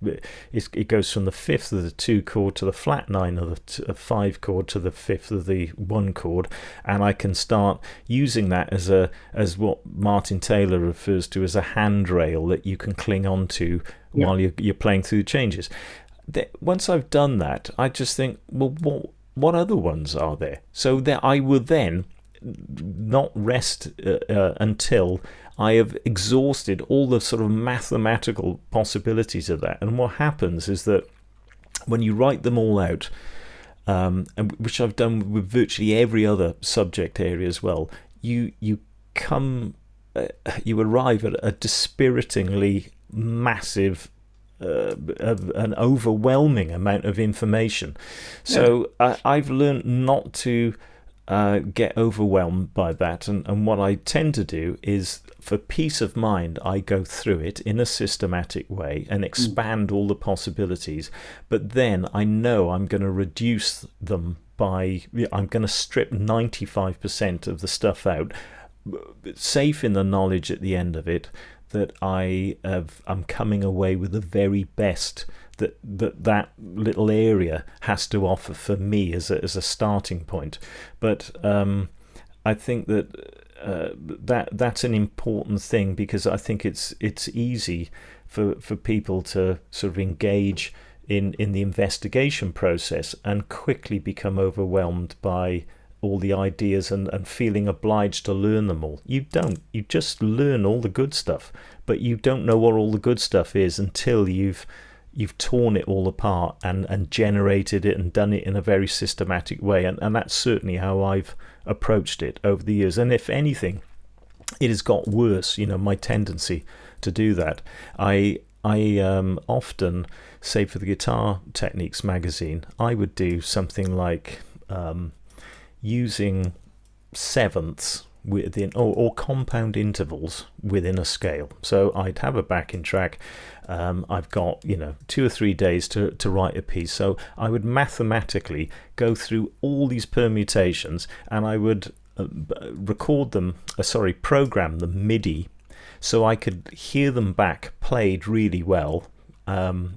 it goes from the fifth of the 2 chord to the flat 9 of the 5 chord to the fifth of the 1 chord, and I can start using that as what Martin Taylor refers to as a handrail that you can cling on to while you're playing through the changes. Once I've done that, I just think, well, what other ones are there? So that I will then not rest until I have exhausted all the sort of mathematical possibilities of that. And what happens is that when you write them all out, and which I've done with virtually every other subject area as well, you arrive at a dispiritingly massive, an overwhelming amount of information. So I've learned not to get overwhelmed by that, and what I tend to do is, for peace of mind, I go through it in a systematic way and expand all the possibilities, but then I know I'm going to reduce them I'm going to strip 95% of the stuff out, safe in the knowledge at the end of it that I'm coming away with the very best that little area has to offer for me as a starting point. But I think that's an important thing, because I think it's easy for people to sort of engage in the investigation process and quickly become overwhelmed by all the ideas and feeling obliged to learn them all. You don't. You just learn all the good stuff, but you don't know what all the good stuff is until you've torn it all apart and generated it and done it in a very systematic way. And that's certainly how I've approached it over the years. And if anything, it has got worse, my tendency to do that. I often, say for the Guitar Techniques magazine, I would do something like using sevenths within or compound intervals within a scale. So I'd have a backing track. I've got 2 or 3 days to write a piece, so I would mathematically go through all these permutations, and I would program them MIDI, so I could hear them back played really well.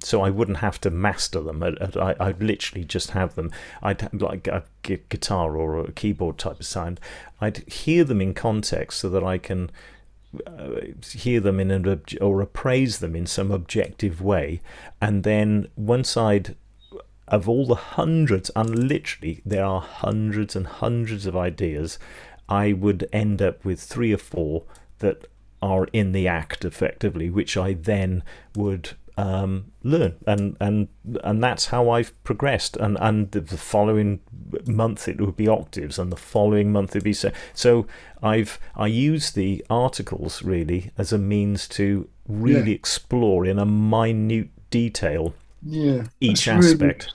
So I wouldn't have to master them. I'd literally just have them. I'd have like a guitar or a keyboard type of sound. I'd hear them in context so that I can hear them or appraise them in some objective way. And then once of all the hundreds, and literally there are hundreds and hundreds of ideas, I would end up with 3 or 4 that are in the act effectively, which I then would learn, and that's how I've progressed. And the following month it would be octaves, and the following month it'd be so I use the articles really as a means to really explore in a minute detail each aspect.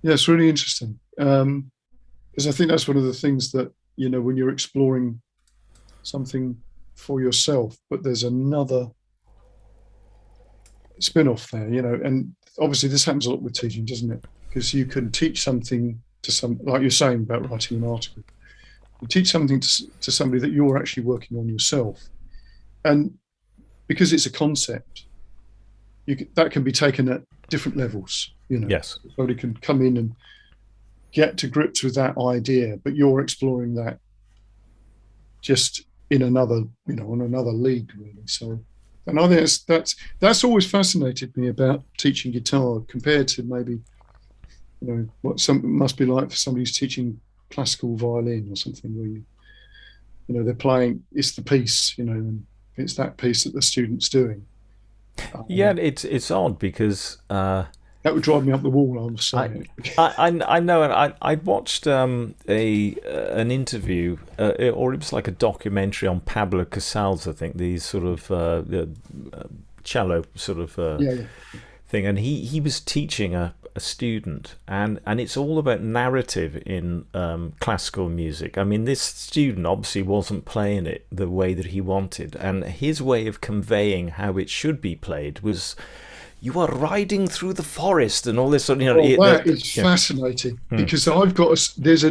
It's really interesting, because I think that's one of the things that when you're exploring something for yourself, but there's another spin-off there, and obviously this happens a lot with teaching, doesn't it? Because you can teach something to like you're saying about writing an article, you teach something to somebody that you're actually working on yourself, and because it's a concept, that can be taken at different levels. Yes, somebody can come in and get to grips with that idea, but you're exploring that just in another, on another league, really. So, and I think that's always fascinated me about teaching guitar compared to maybe, what must be like for somebody who's teaching classical violin or something, where they're playing, it's the piece, and it's that piece that the student's doing. It's odd because that would drive me up the wall, I must say. I know, and I watched an interview, or it was like a documentary on Pablo Casals, I think, the sort of cello sort of thing, and he was teaching a student, and it's all about narrative in classical music. I mean, this student obviously wasn't playing it the way that he wanted, and his way of conveying how it should be played was, you are riding through the forest and all this sort of, Well, that is yeah. fascinating because I've got there's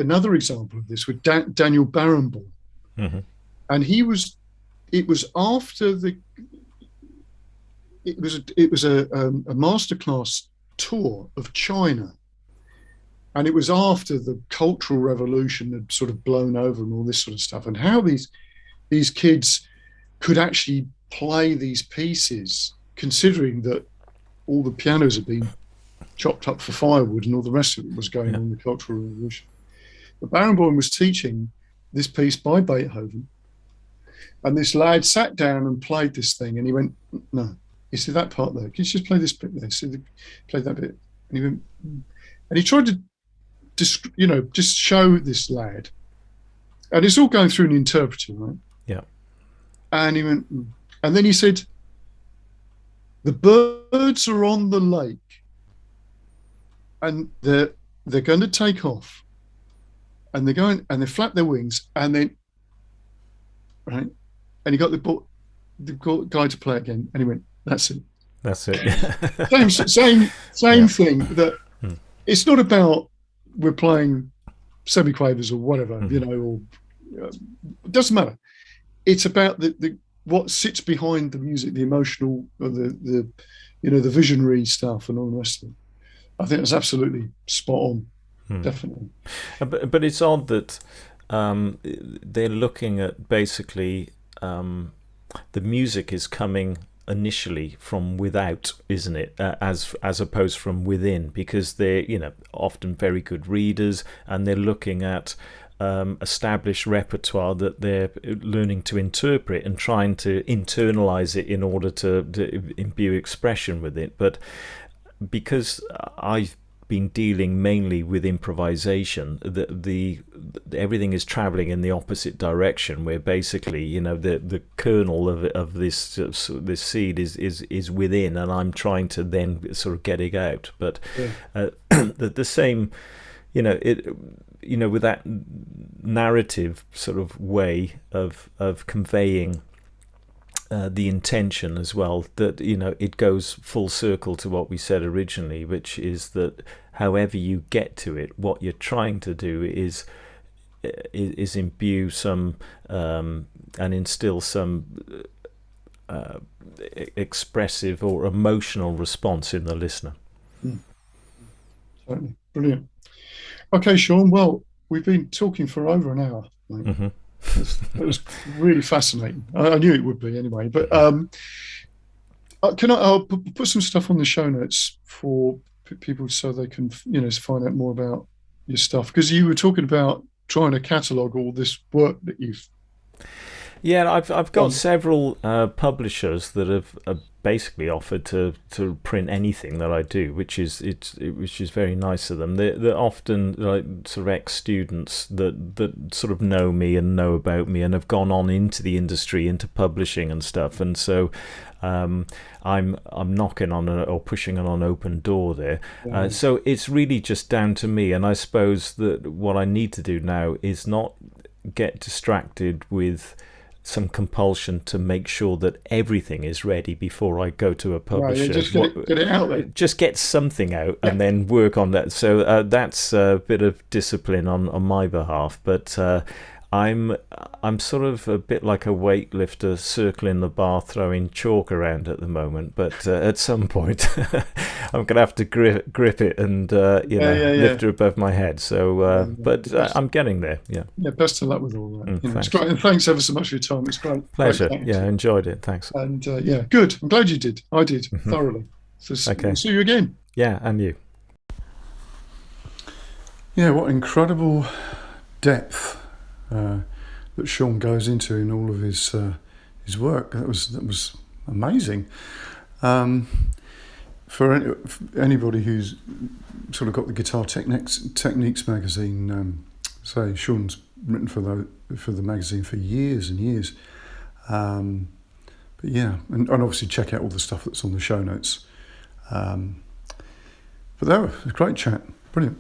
another example of this with Daniel Barenboim, and it was after it was a masterclass tour of China, and it was after the Cultural Revolution had sort of blown over and all this sort of stuff, and how these kids could actually play these pieces, considering that all the pianos had been chopped up for firewood and all the rest of it was going on in the Cultural Revolution. But Barenboim was teaching this piece by Beethoven, and this lad sat down and played this thing, and he went, "No, you see that part there? Can you just play this bit there? Play that bit." And he went, and he tried to just show this lad, and it's all going through an interpreter, right? Yeah. And he went, and then he said, "The birds are on the lake, and they're going to take off, and they're going and they flap their wings, and then right." And he got the guy to play again, and he went, "That's it. That's it." Same thing. That it's not about we're playing semiquavers or whatever, or it doesn't matter. It's about the what sits behind the music, the emotional, or the visionary stuff, and all the rest of it. I think that's absolutely spot on, definitely. But it's odd that they're looking at basically the music is coming initially from without, isn't it? As opposed from within, because they're often very good readers, and they're looking at established repertoire that they're learning to interpret and trying to internalize it in order to imbue expression with it. But because I've been dealing mainly with improvisation, the everything is traveling in the opposite direction, where basically the kernel of this seed is within, and I'm trying to then sort of get it out. But the same, with that narrative sort of way of conveying the intention as well, that it goes full circle to what we said originally, which is that however you get to it, what you're trying to do is imbue some and instill some expressive or emotional response in the listener. Certainly. Brilliant. Okay, Shaun, well, we've been talking for over an hour, mate. It was really fascinating. I knew it would be anyway. But I'll put some stuff on the show notes for people so they can find out more about your stuff, because you were talking about trying to catalogue all this work that you've. Yeah, I've got several publishers that have basically offered to print anything that I do, which is very nice of them. They're often like sort of ex-students that sort of know me and know about me and have gone on into the industry, into publishing and stuff. And so I'm knocking on or pushing on an open door there. So it's really just down to me. And I suppose that what I need to do now is not get distracted with some compulsion to make sure that everything is ready before I go to a publisher. Right, just get it out there. Just get something out and then work on that. So that's a bit of discipline on my behalf. But I'm sort of a bit like a weightlifter circling the bar, throwing chalk around at the moment. But at some point, I'm gonna have to grip it and lift it above my head. So, I'm getting there. Yeah. Yeah. Best of luck with all that. It's great, and thanks ever so much for your time. It's great. Pleasure. Great, yeah, enjoyed it. Thanks. And good. I'm glad you did. I did thoroughly. So okay. We'll see you again. Yeah, and you. Yeah. What incredible depth that Shaun goes into in all of his work. That was amazing. For anybody who's sort of got the Guitar Techniques magazine, say Shaun's written for the magazine for years and years. But yeah, and obviously check out all the stuff that's on the show notes. But that was a great chat, brilliant.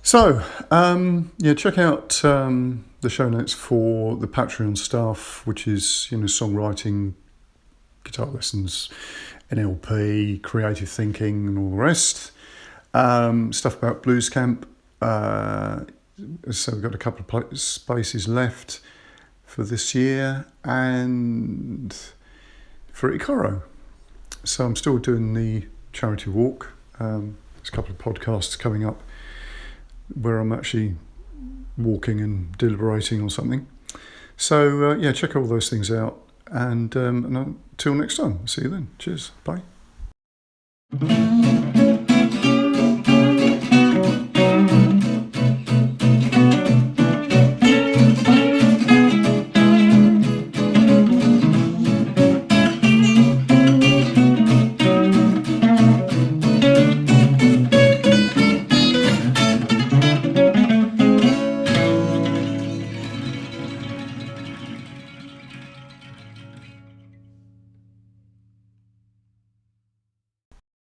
So, check out the show notes for the Patreon stuff, which is, songwriting, guitar lessons, NLP, creative thinking, and all the rest. Stuff about blues camp. So we've got a couple of spaces left for this year, and for Ikoro. So I'm still doing the charity walk. There's a couple of podcasts coming up where I'm actually walking and deliberating or something. So yeah, check all those things out, and until next time, see you then. Cheers, bye.